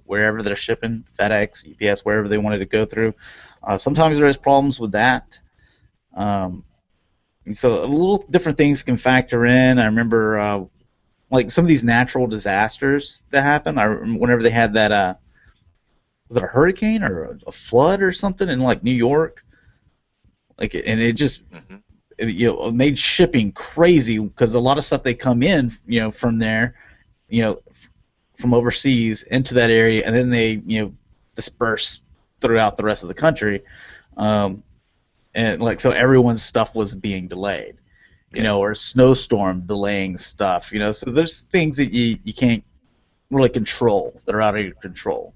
Speaker 1: wherever they're shipping, FedEx, UPS, wherever they wanted to go through. Sometimes there is problems with that. Um, and so a little different things can factor in. I remember like some of these natural disasters that happen. Whenever they had that was it a hurricane or a flood or something in like New York, like, and it just
Speaker 2: Hmm.
Speaker 1: made shipping crazy, because a lot of stuff they come in from there, you know from overseas into that area, and then they disperse throughout the rest of the country, um, and like, so everyone's stuff was being delayed.
Speaker 2: Yeah.
Speaker 1: or a snowstorm delaying stuff. So there's things that you can't really control that are out of your control.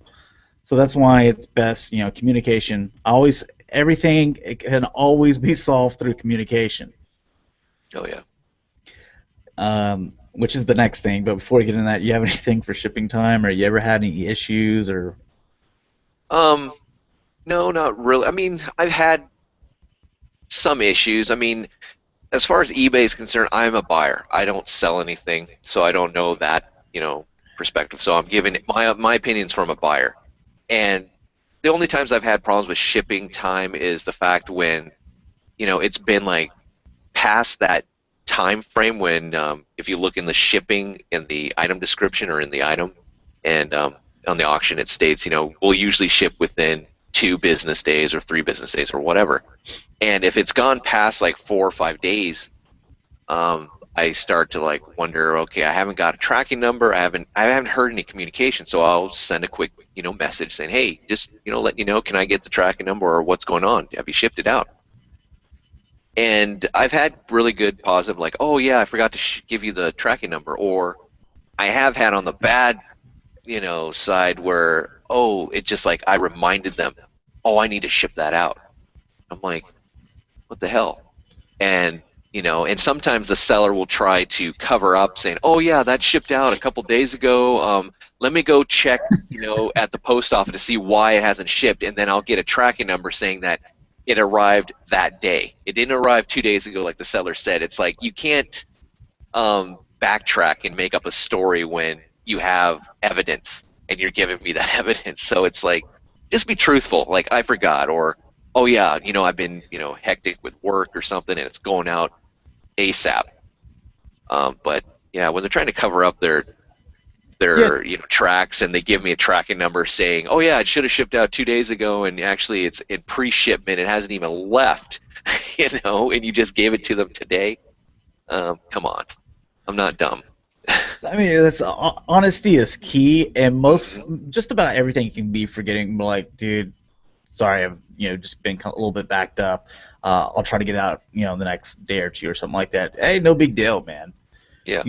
Speaker 1: So that's why it's best, communication. Always, everything it can always be solved through communication.
Speaker 2: Oh yeah.
Speaker 1: Which is the next thing. But before we get into that, you have anything for shipping time, or you ever had any issues, or?
Speaker 2: Um, no, not really. I mean, I've had some issues. I mean, as far as eBay is concerned, I'm a buyer. I don't sell anything, so I don't know that, perspective. So I'm giving my opinions from a buyer. And the only times I've had problems with shipping time is the fact when, it's been like past that time frame when, if you look in the shipping in the item description or in the item, and on the auction it states, we'll usually ship within 2 business days or 3 business days or whatever. And if it's gone past like 4 or 5 days, I start to like wonder, okay, I haven't got a tracking number, I haven't heard any communication, so I'll send a quick, message saying, hey, just, let you know, can I get the tracking number or what's going on? Have you shipped it out? And I've had really good positive, like, oh yeah, I forgot to give you the tracking number, or I have had on the bad, side where, oh, it just like I reminded them, oh, I need to ship that out. I'm like, what the hell? And and sometimes the seller will try to cover up, saying, "Oh yeah, that shipped out a couple days ago. Let me go check, at the post office to see why it hasn't shipped, and then I'll get a tracking number saying that it arrived that day. It didn't arrive 2 days ago, like the seller said." It's like you can't backtrack and make up a story when you have evidence and you're giving me that evidence. So it's like, just be truthful. Like, I forgot, or, oh yeah, I've been, hectic with work or something, and it's going out ASAP. But yeah, when they're trying to cover up their
Speaker 1: Yeah,
Speaker 2: tracks, and they give me a tracking number saying, oh yeah, it should have shipped out 2 days ago, and actually it's in pre-shipment, it hasn't even left, and you just gave it to them today. Come on, I'm not dumb.
Speaker 1: I mean, honesty is key, and
Speaker 2: Hmm.
Speaker 1: just about everything can be forgetting. Like, dude, sorry, I've just been a little bit backed up. I'll try to get out, the next day or two or something like that. Hey, no big deal, man.
Speaker 2: Yeah,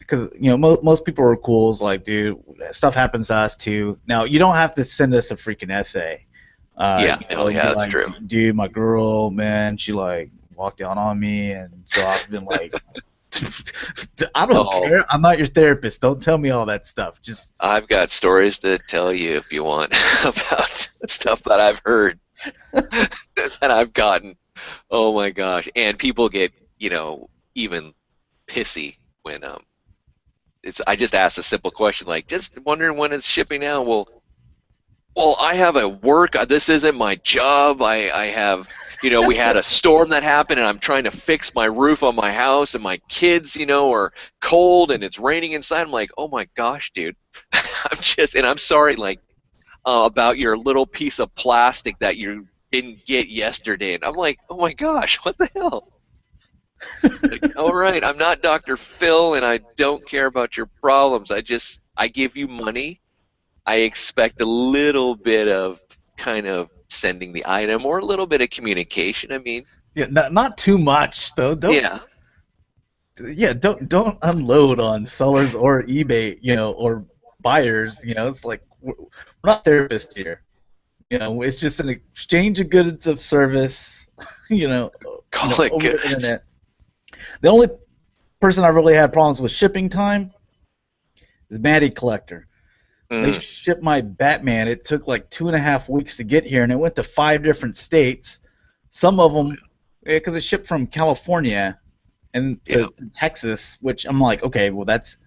Speaker 1: Because most people are cool. It's like, dude, stuff happens to us too. Now, you don't have to send us a freaking essay.
Speaker 2: yeah, no,
Speaker 1: You'd be
Speaker 2: yeah, that's
Speaker 1: like,
Speaker 2: true.
Speaker 1: dude, my girl, man, she like walked down on me, and so I've been like, I don't
Speaker 2: Oh,
Speaker 1: care. I'm not your therapist. Don't tell me all that stuff. Just
Speaker 2: I've got stories to tell you if you want about stuff that I've heard that I've gotten. Oh my gosh. And people get, even pissy when I just asked a simple question like, just wondering when it's shipping out. Well, I have a work. This isn't my job. I have, we had a storm that happened, and I'm trying to fix my roof on my house, and my kids, are cold, and it's raining inside. I'm like, oh my gosh, dude. And I'm sorry, like, about your little piece of plastic that you didn't get yesterday. And I'm like, oh my gosh, what the hell? Like, all right, I'm not Dr. Phil, and I don't care about your problems. I give you money. I expect a little bit of kind of sending the item or a little bit of communication. I mean,
Speaker 1: yeah, not too much though.
Speaker 2: yeah,
Speaker 1: Don't unload on sellers or eBay, or buyers. It's like we're not therapists here. It's just an exchange of goods of service. You know,
Speaker 2: call it
Speaker 1: over
Speaker 2: good.
Speaker 1: the internet. The only person I've really had problems with shipping time is Matty Collector. They
Speaker 2: Mm,
Speaker 1: shipped my Batman. It took like 2.5 weeks to get here, and it went to 5 different states. Some of them, because it shipped from California and
Speaker 2: yeah,
Speaker 1: to Texas, which I'm like, okay, well that's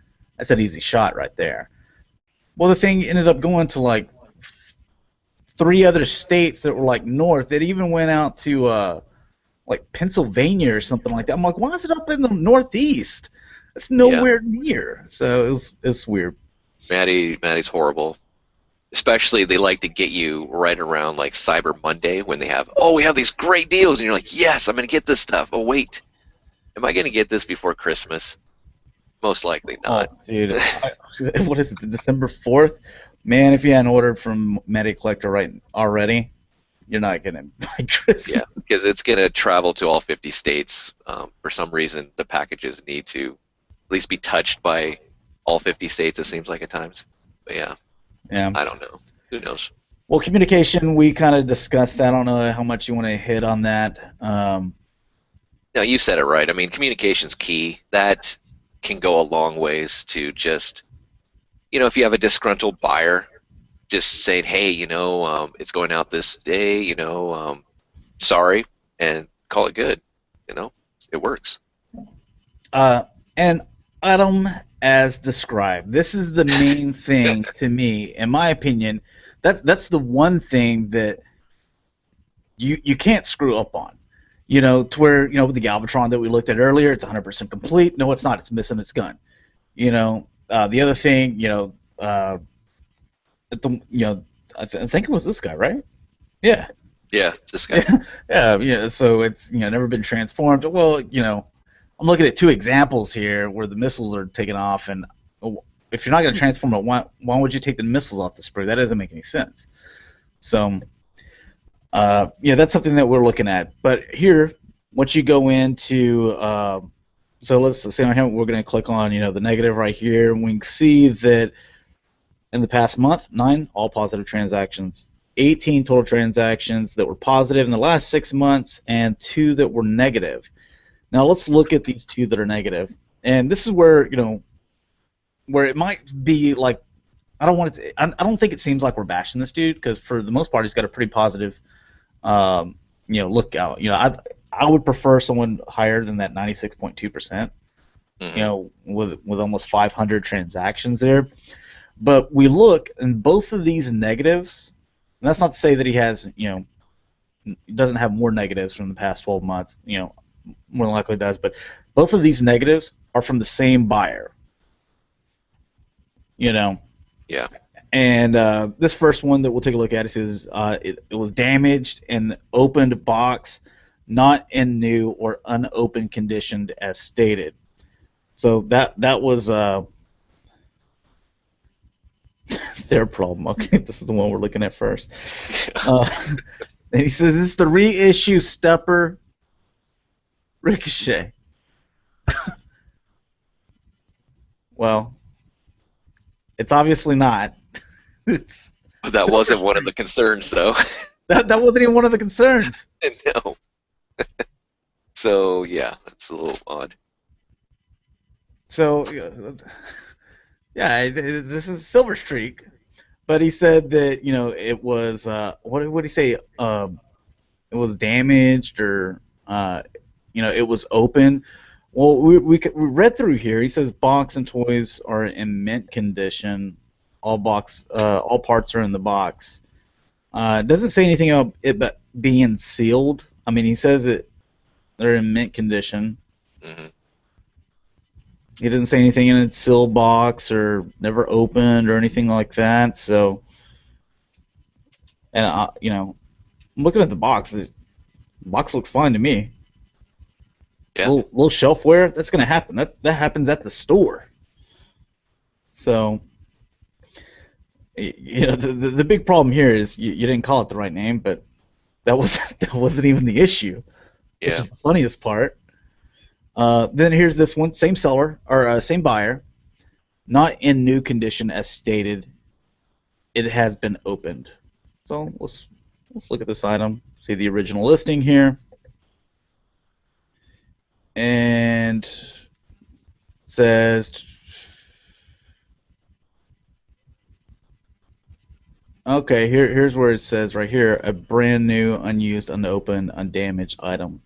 Speaker 1: an easy shot right there. Well, the thing ended up going to like 3 other states that were like north. It even went out to like Pennsylvania or something like that. I'm like, why is it up in the Northeast? It's
Speaker 2: yeah.
Speaker 1: nowhere near. So it's weird.
Speaker 2: Maddie's horrible. Especially they like to get you right around like Cyber Monday when they have, oh, we have these great deals, and you're like, yes, I'm gonna get this stuff. Oh wait, am I gonna get this before Christmas? Most likely not.
Speaker 1: Oh, dude, what is it? December 4th? Man, if you hadn't ordered from Medi Collector right already, you're not gonna buy Christmas.
Speaker 2: Yeah, because it's going to travel to all 50 states. For some reason, the packages need to at least be touched by all 50 states, it seems like at times. But yeah,
Speaker 1: Yeah.
Speaker 2: I don't know. Who knows?
Speaker 1: Well, communication, we kind of discussed that. I don't know how much you want to hit on that.
Speaker 2: No, you said it right. I mean, communication's key. That can go a long ways to just, if you have a disgruntled buyer, just saying, hey, it's going out this day, sorry, and call it good. You know, it works.
Speaker 1: And Adam, as described, this is the main thing to me, in my opinion. That's the one thing that you can't screw up on. To where, with the Galvatron that we looked at earlier, it's 100% complete. No, it's not. It's missing its gun. The other thing, I think it was this guy, right? Yeah.
Speaker 2: Yeah, it's this guy.
Speaker 1: Yeah. So it's never been transformed. Well, I'm looking at two examples here where the missiles are taken off, and if you're not going to transform it, why would you take the missiles off the sprue? That doesn't make any sense. So, that's something that we're looking at. But here, once you go into, so let's say on here, we're going to click on, the negative right here, and we can see that in the past month, 9 all positive transactions, 18 total transactions that were positive in the last 6 months, and 2 that were negative. Now let's look at these 2 that are negative, and this is where where it might be like, I don't think it seems like we're bashing this dude, because for the most part he's got a pretty positive lookout. I would prefer someone higher than that 96.2%. With almost 500 transactions there. But we look, and both of these negatives, and that's not to say that he has, doesn't have more negatives from the past 12 months, more than likely does, but both of these negatives are from the same buyer.
Speaker 2: Yeah.
Speaker 1: And this first one that we'll take a look at is it was damaged in opened box, not in new or unopened condition as stated. So that was their problem. Okay, this is the one we're looking at first. And he says this is the reissue stepper Ricochet. Well, it's obviously not.
Speaker 2: That wasn't one of the concerns, though.
Speaker 1: That wasn't even one of the concerns.
Speaker 2: No. So yeah, that's a little odd.
Speaker 1: So yeah, this is Silver Streak, but he said that it was what did he say? It was damaged, or it was open. Well, we read through here. He says box and toys are in mint condition. All parts are in the box. It doesn't say anything about it but being sealed. I mean, he says that they're in mint condition.
Speaker 2: Mm-hmm.
Speaker 1: He doesn't say anything in its sealed box or never opened or anything like that. So, and I'm looking at the box. The box looks fine to me.
Speaker 2: Yeah.
Speaker 1: Little shelfware, that's gonna happen. That happens at the store. So, the big problem here is you didn't call it the right name, but that wasn't even the issue.
Speaker 2: Yeah.
Speaker 1: Which is the funniest part. Then here's this one, same seller or same buyer, not in new condition as stated. It has been opened. So let's look at this item. See the original listing here, and says, okay, here's where it says right here, a brand new, unused, unopened, undamaged item.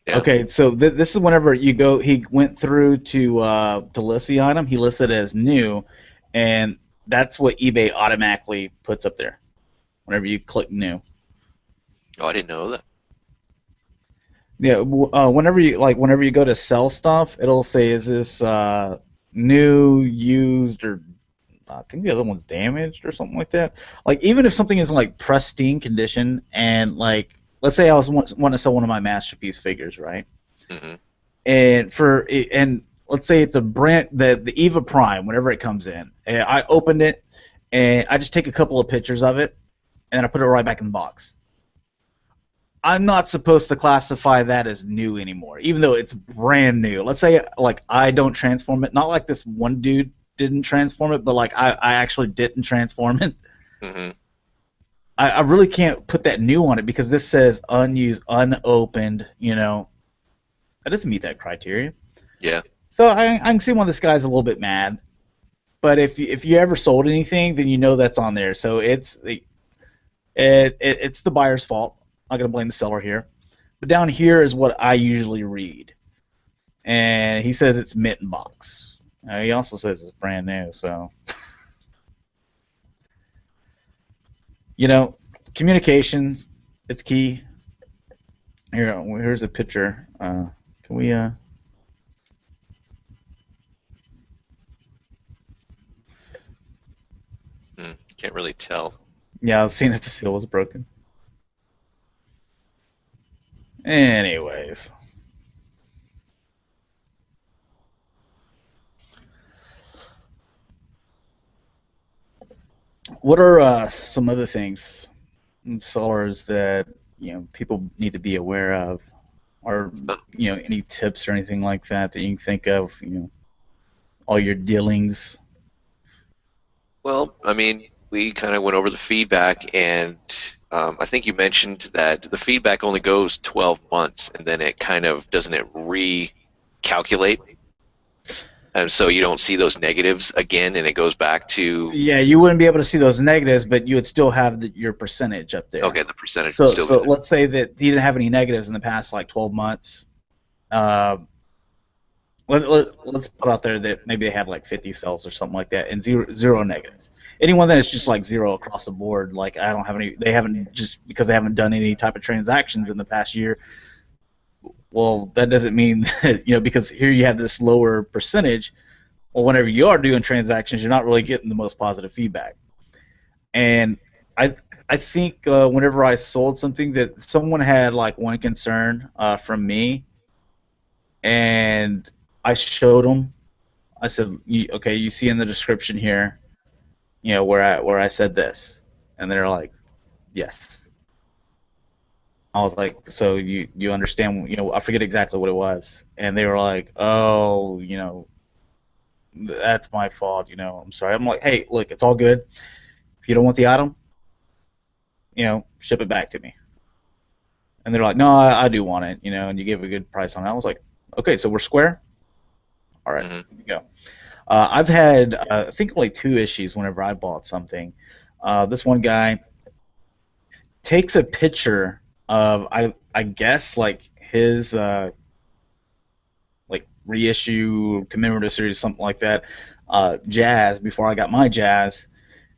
Speaker 2: Yeah.
Speaker 1: Okay, so this is whenever you go. He went through to list the item. He listed it as new, and that's what eBay automatically puts up there whenever you click new.
Speaker 2: Oh, I didn't know that.
Speaker 1: Yeah, whenever you go to sell stuff, it'll say, is this new, used, or I think the other one's damaged or something like that. Like, even if something is in like pristine condition, and like, let's say I was wanting to sell one of my Masterpiece figures, right?
Speaker 2: Mm-hmm.
Speaker 1: And let's say it's a brand, the Eva Prime, whenever it comes in, and I opened it, and I just take a couple of pictures of it, and then I put it right back in the box. I'm not supposed to classify that as new anymore, even though it's brand new. Let's say like I don't transform it, not like this one dude didn't transform it, but like I actually didn't transform it.
Speaker 2: Mm-hmm.
Speaker 1: I really can't put that new on it because this says unused, unopened. That doesn't meet that criteria.
Speaker 2: Yeah.
Speaker 1: So I can see why this guy's a little bit mad. But if you ever sold anything, then you know that's on there. So it's the buyer's fault. I'm not gonna blame the seller here. But down here is what I usually read, and he says it's mint box. He also says it's brand new. So communications, it's key. Here's a picture. Can we?
Speaker 2: Can't really tell.
Speaker 1: Yeah, I was seeing if the seal was broken. Anyways. What are some other things, sellers, that people need to be aware of, or any tips or anything like that that you can think of? All your dealings.
Speaker 2: Well, I mean, we kind of went over the feedback, and I think you mentioned that the feedback only goes 12 months, and then it kind of doesn't it recalculate, and so you don't see those negatives again, and it goes back to
Speaker 1: Yeah, you wouldn't be able to see those negatives, but you would still have your percentage up there.
Speaker 2: okay, the percentage
Speaker 1: So,
Speaker 2: would still be there.
Speaker 1: let's say that he didn't have any negatives in the past like 12 months. Let's put out there that maybe they had like 50 sales or something like that, and zero negatives. Anyone that is just like zero across the board, like I don't have any, they haven't, just because they haven't done any type of transactions in the past year. Well, that doesn't mean that, because here you have this lower percentage. Well, whenever you are doing transactions, you're not really getting the most positive feedback. And I think whenever I sold something, that someone had like one concern from me, and I showed them. I said, okay, you see in the description here, where I said this, and they're like, yes. I was like, so you understand? I forget exactly what it was, and they were like, oh, that's my fault. I'm sorry. I'm like, hey, look, it's all good. If you don't want the item, ship it back to me. And they're like, no, I do want it, and you gave a good price on it. I was like, okay, so we're square. All right, here we go. I've had, I think, only 2 issues whenever I bought something. This one guy takes a picture of, I guess, like his like reissue commemorative series, something like that, Jazz, before I got my Jazz,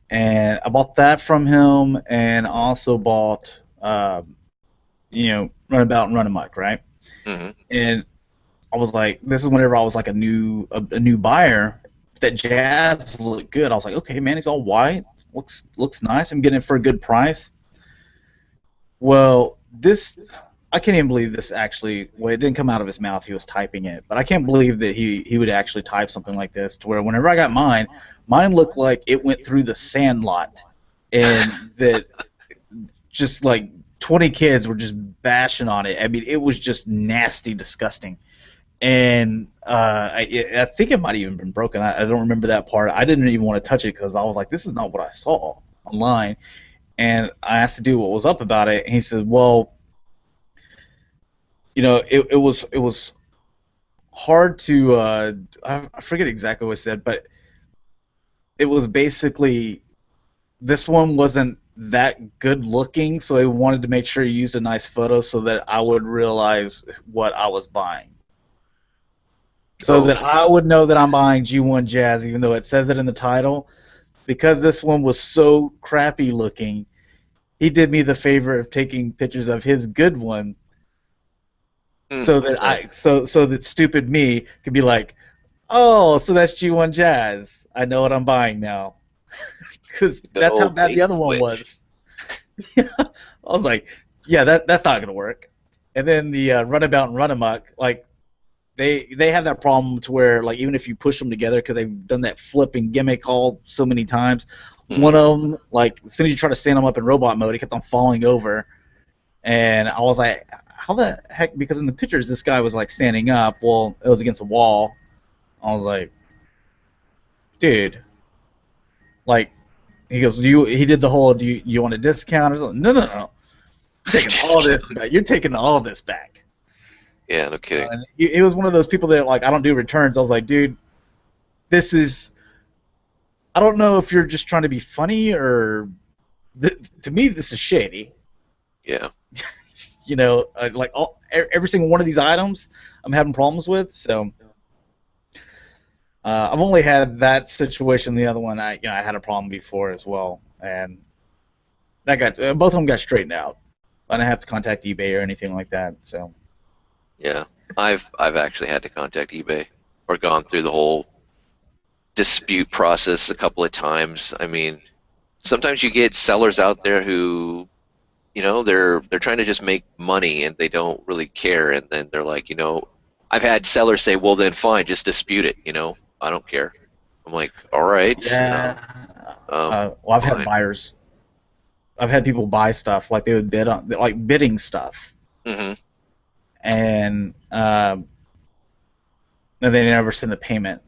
Speaker 1: and I bought that from him, and also bought, Runabout and Run Amok, right?
Speaker 2: Mm-hmm.
Speaker 1: And I was like, this is whenever I was like a new buyer. That Jazz looked good. I was like, okay, man, it's all white, looks nice. I'm getting it for a good price. Well, I can't even believe this actually. Well, it didn't come out of his mouth. He was typing it, but I can't believe that he would actually type something like this. To where whenever I got mine looked like it went through the sandlot, and that just like 20 kids were just bashing on it. I mean, it was just nasty, disgusting. And I think it might have even been broken. I don't remember that part. I didn't even want to touch it because I was like, this is not what I saw online. And I asked the dude what was up about it, and he said, well, it was hard to, I forget exactly what it said, but it was basically, this one wasn't that good looking, so he wanted to make sure he used a nice photo so that I would realize what I was buying. So that I would know that I'm buying G1 Jazz, even though it says it in the title. Because this one was so crappy looking, he did me the favor of taking pictures of his good one, so that so that stupid me could be like, oh, so that's G1 Jazz. I know what I'm buying now. Because that's how bad the other one was. I was like, yeah, that's not gonna work. And then the Runabout and Run Amok, like, they have that problem to where, like, even if you push them together, because they've done that flipping gimmick all so many times, one of them, like, as soon as you try to stand him up in robot mode, he kept on falling over. And I was like, how the heck? Because in the pictures, this guy was like standing up. Well, it was against a wall. I was like, dude, like, he goes, he did the whole, you want a discount or something? No, no, no. You're taking all this back. You're taking all this back.
Speaker 2: Yeah, no kidding.
Speaker 1: It was one of those people that, like, I don't do returns. I was like, dude, this is, I don't know if you're just trying to be funny or, to me, this is shady.
Speaker 2: Yeah.
Speaker 1: You know, like every single one of these items I'm having problems with. So I've only had that situation. The other one, I had a problem before as well, and that got both of them got straightened out. I didn't have to contact eBay or anything like that. So
Speaker 2: Yeah, I've actually had to contact eBay or gone through the whole dispute process a couple of times. I mean, sometimes you get sellers out there who, they're trying to just make money and they don't really care, and then they're like, I've had sellers say, well, then fine, just dispute it, I don't care. I'm like, all right.
Speaker 1: yeah. Well, I've
Speaker 2: fine.
Speaker 1: had buyers. I've had people buy stuff like they would bid on, like bidding stuff,
Speaker 2: Mm-hmm.
Speaker 1: and they never send the payment.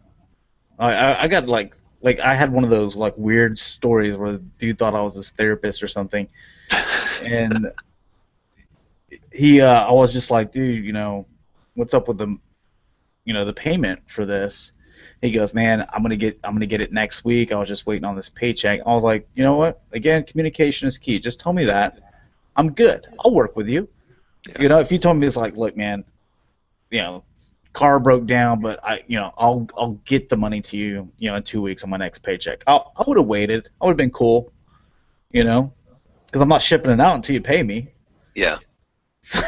Speaker 1: I got like I had one of those like weird stories where the dude thought I was his therapist or something, and I was just like, dude, what's up with the payment for this? He goes, man, I'm gonna get it next week. I was just waiting on this paycheck. I was like, you know what? Again, communication is key. Just tell me that. I'm good. I'll work with you.
Speaker 2: Yeah.
Speaker 1: If you told me it's like, look, man, car broke down, but I'll get the money to you, in 2 weeks on my next paycheck. I would have waited. I would have been cool, because I'm not shipping it out until you pay me.
Speaker 2: Yeah.
Speaker 1: So,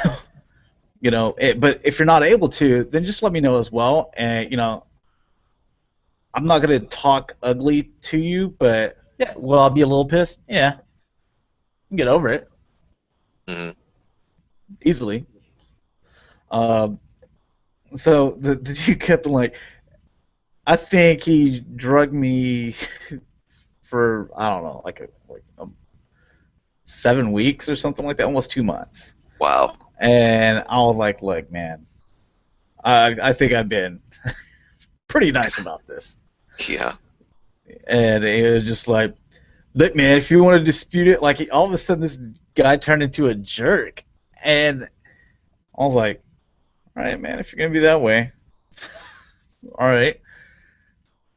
Speaker 1: but if you're not able to, then just let me know as well. And I'm not gonna talk ugly to you, but yeah, will I be a little pissed? Yeah, I can get over it
Speaker 2: Mm-hmm.
Speaker 1: easily. So the dude kept like, I think he drugged me for, I don't know, like 7 weeks or something like that, almost 2 months.
Speaker 2: Wow.
Speaker 1: And I was like, look, man, I think I've been pretty nice about this.
Speaker 2: Yeah.
Speaker 1: And it was just like, look, man, if you want to dispute it, like, all of a sudden this guy turned into a jerk. And I was like, all right, man, if you're going to be that way, all right.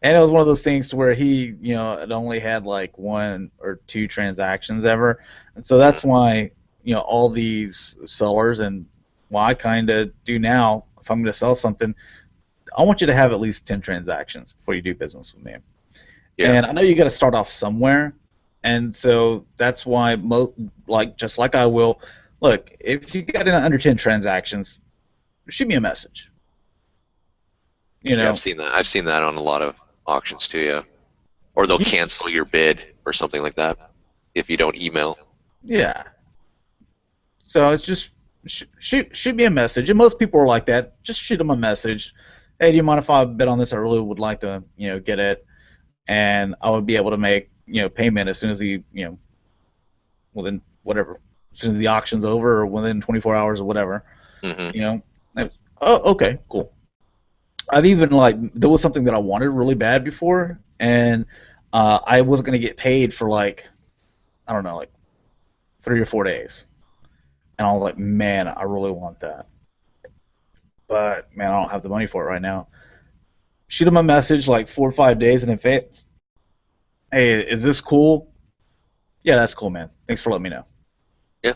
Speaker 1: And it was one of those things to where he, had only had like 1 or 2 transactions ever. And so that's why, all these sellers, and why I kind of do now, if I'm going to sell something, I want you to have at least 10 transactions before you do business with me.
Speaker 2: Yeah.
Speaker 1: And I know you got to start off somewhere. And so that's why, just like I will, look, if you got in under 10 transactions, shoot me a message.
Speaker 2: Yeah, I've seen that. I've seen that on a lot of auctions too, yeah. Or they'll cancel your bid or something like that if you don't email.
Speaker 1: Yeah. So it's just shoot me a message, and most people are like that. Just shoot them a message. Hey, do you mind if I bid on this? I really would like to, get it, and I would be able to make, payment as soon as within whatever, as soon as the auction's over or within 24 hours or whatever.
Speaker 2: Mm-hmm.
Speaker 1: Oh, okay, cool. I've even there was something that I wanted really bad before, and I wasn't gonna get paid for I don't know, 3 or 4 days, and I was like, man, I really want that, but man, I don't have the money for it right now. Shoot them a message 4 or 5 days in advance. Hey, is this cool? Yeah, that's cool, man. Thanks for letting me know.
Speaker 2: Yeah.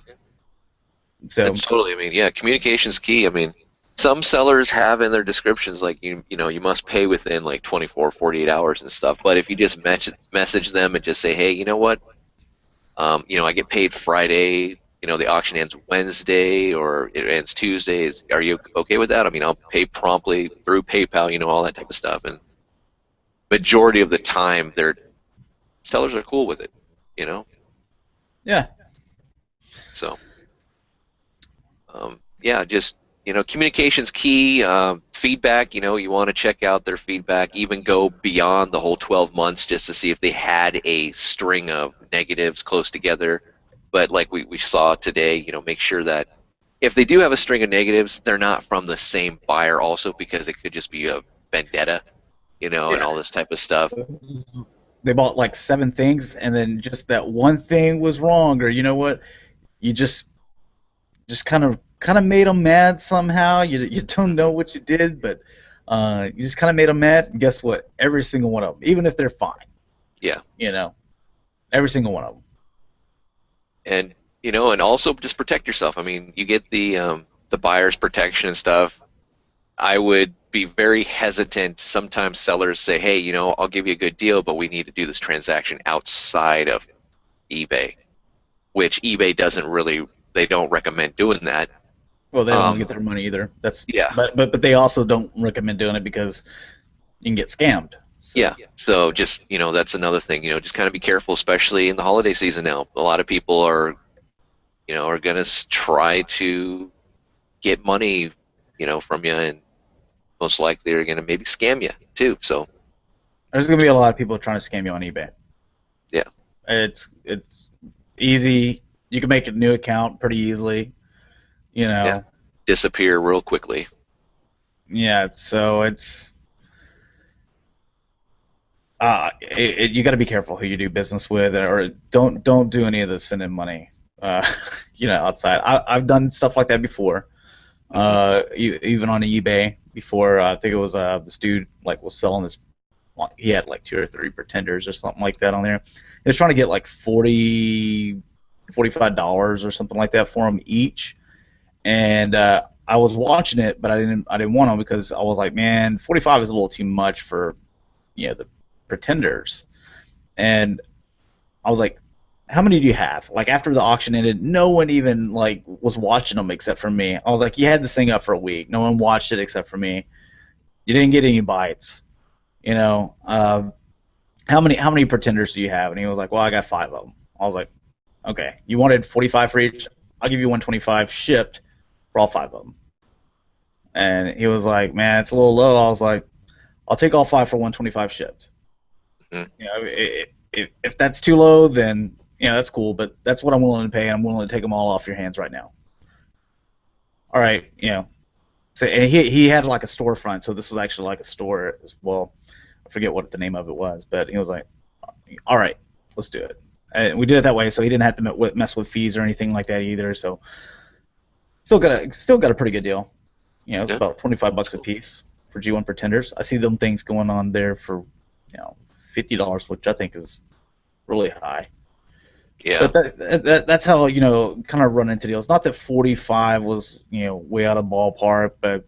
Speaker 1: So
Speaker 2: That's totally. I mean, yeah, communication's key. I mean, some sellers have in their descriptions you must pay within 24, 48 hours and stuff. But if you just message them and just say, hey, you know what? I get paid Friday. The auction ends Wednesday or it ends Tuesdays. Are you okay with that? I mean, I'll pay promptly through PayPal. All that type of stuff. And majority of the time, their sellers are cool with it.
Speaker 1: Yeah.
Speaker 2: So, yeah, just communication's key. Feedback, you want to check out their feedback, even go beyond the whole 12 months just to see if they had a string of negatives close together. But like we saw today, make sure that if they do have a string of negatives, they're not from the same buyer also, because it could just be a vendetta, and
Speaker 1: Yeah.
Speaker 2: all this type of stuff.
Speaker 1: They bought like 7 things, and then just that one thing was wrong, or you know what? You just kind of made them mad somehow. You don't know what you did, but you just kind of made them mad. And guess what? Every single one of them, even if they're fine,
Speaker 2: Yeah.
Speaker 1: Every single one of them.
Speaker 2: And and also just protect yourself. I mean, you get the buyer's protection and stuff. I would be very hesitant. Sometimes sellers say, hey, I'll give you a good deal, but we need to do this transaction outside of eBay, which eBay they don't recommend doing that.
Speaker 1: Well, they don't want to get their money either.
Speaker 2: Yeah.
Speaker 1: But they also don't recommend doing it because you can get scammed. So.
Speaker 2: Yeah. So just, that's another thing, just kind of be careful, especially in the holiday season now. A lot of people are going to try to get money, from you, and most likely they're going to maybe scam you too. So
Speaker 1: there's going to be a lot of people trying to scam you on eBay.
Speaker 2: Yeah.
Speaker 1: It's easy. You can make a new account pretty easily.
Speaker 2: Yeah. Disappear real quickly.
Speaker 1: Yeah, so you got to be careful who you do business with, or don't do any of this sending money, outside. I've done stuff like that before, even on eBay before. I think it was this dude was selling this. He had like 2 or 3 pretenders or something like that on there. He was trying to get like $45 or something like that for them each, and I was watching it, but I didn't want them because I was like, man, 45 is a little too much for the pretenders. And I was like, how many do you have? Like, after the auction ended, no one even was watching them except for me. I was like, you had this thing up for a week. No one watched it except for me. You didn't get any bites. How many pretenders do you have? And he was like, well, I got 5 of them. I was like, okay, you wanted 45 for each? I'll give you 125 shipped for all 5 of them. And he was like, man, it's a little low. I was like, I'll take all 5 for 125 shipped. If that's too low, then that's cool, but that's what I'm willing to pay, and I'm willing to take them all off your hands right now. All right, So, and he had like a storefront, so this was actually like a store as well. I forget what the name of it was, but he was like, all right, let's do it. And we did it that way, so he didn't have to mess with fees or anything like that either. So still got a pretty good deal. It's about $25 a piece for G1 pretenders. I see them things going on there for $50, which I think is really high.
Speaker 2: Yeah.
Speaker 1: But that's how kind of run into deals. Not that 45 was way out of ballpark, but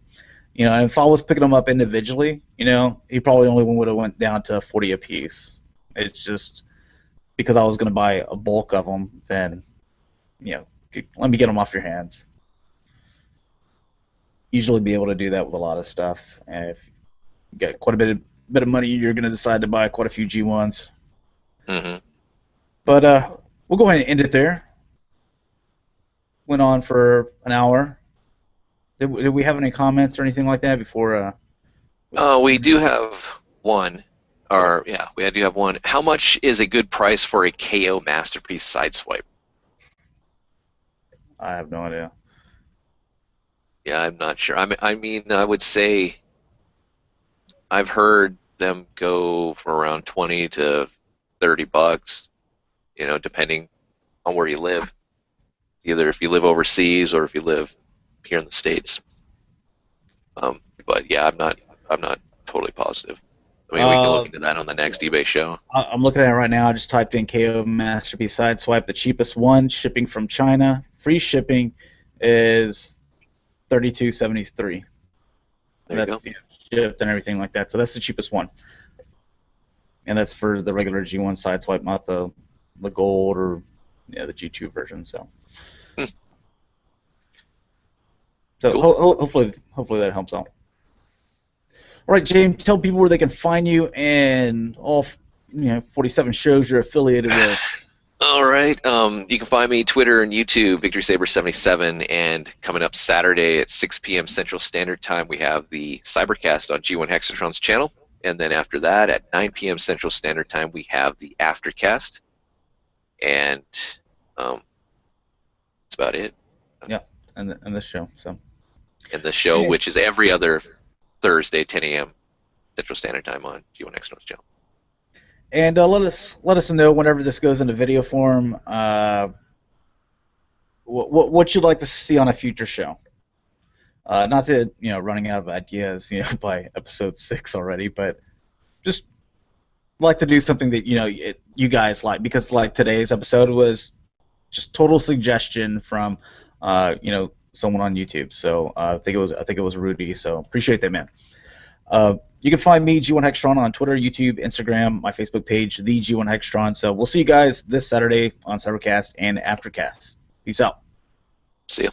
Speaker 1: if I was picking them up individually, he probably only would have went down to 40 a piece. It's just because I was going to buy a bulk of them, then let me get them off your hands. Usually be able to do that with a lot of stuff. And if you get quite a bit of money, you're going to decide to buy quite a few G1s.
Speaker 2: Mm-hmm.
Speaker 1: But we'll go ahead and end it there. Went on for an hour. Did we have any comments or anything like that before?
Speaker 2: We do have one. We do have one. How much is a good price for a KO Masterpiece Sideswipe?
Speaker 1: I have no idea.
Speaker 2: Yeah, I'm not sure. I mean, I would say I've heard them go for around $20 to $30, depending on where you live. Either if you live overseas or if you live here in the States. But yeah, I'm not totally positive. I mean, we can look into that on the next eBay show.
Speaker 1: I'm looking at it right now. I just typed in KO Masterpiece Sideswipe. The cheapest one, shipping from China, free shipping, is $32.73.
Speaker 2: There you go.
Speaker 1: Shipped and everything like that. So that's the cheapest one. And that's for the regular G1 Sideswipe, not the gold or the G2 version. So,
Speaker 2: Cool.
Speaker 1: Hopefully that helps out. All right, James, tell people where they can find you and all 47 shows you're affiliated with.
Speaker 2: All right. You can find me Twitter and YouTube, VictorySaber77, and coming up Saturday at 6 p.m. Central Standard Time, we have the Cybercast on G1 Hexatron's channel, and then after that, at 9 p.m. Central Standard Time, we have the Aftercast, and that's about it.
Speaker 1: Yeah, and this show. So.
Speaker 2: And the show, which is every other Thursday, 10 a.m. Central Standard Time on G1 Hexatron's channel.
Speaker 1: And let us know whenever this goes into video form what you'd like to see on a future show. Not that running out of ideas by episode 6 already, but just like to do something that you guys like, because like today's episode was just total suggestion from someone on YouTube. So I think it was Rudy. So appreciate that, man. You can find me, G1 Hexatron, on Twitter, YouTube, Instagram, my Facebook page, the G1 Hexatron. So we'll see you guys this Saturday on Cybercast and Aftercast. Peace out.
Speaker 2: See ya.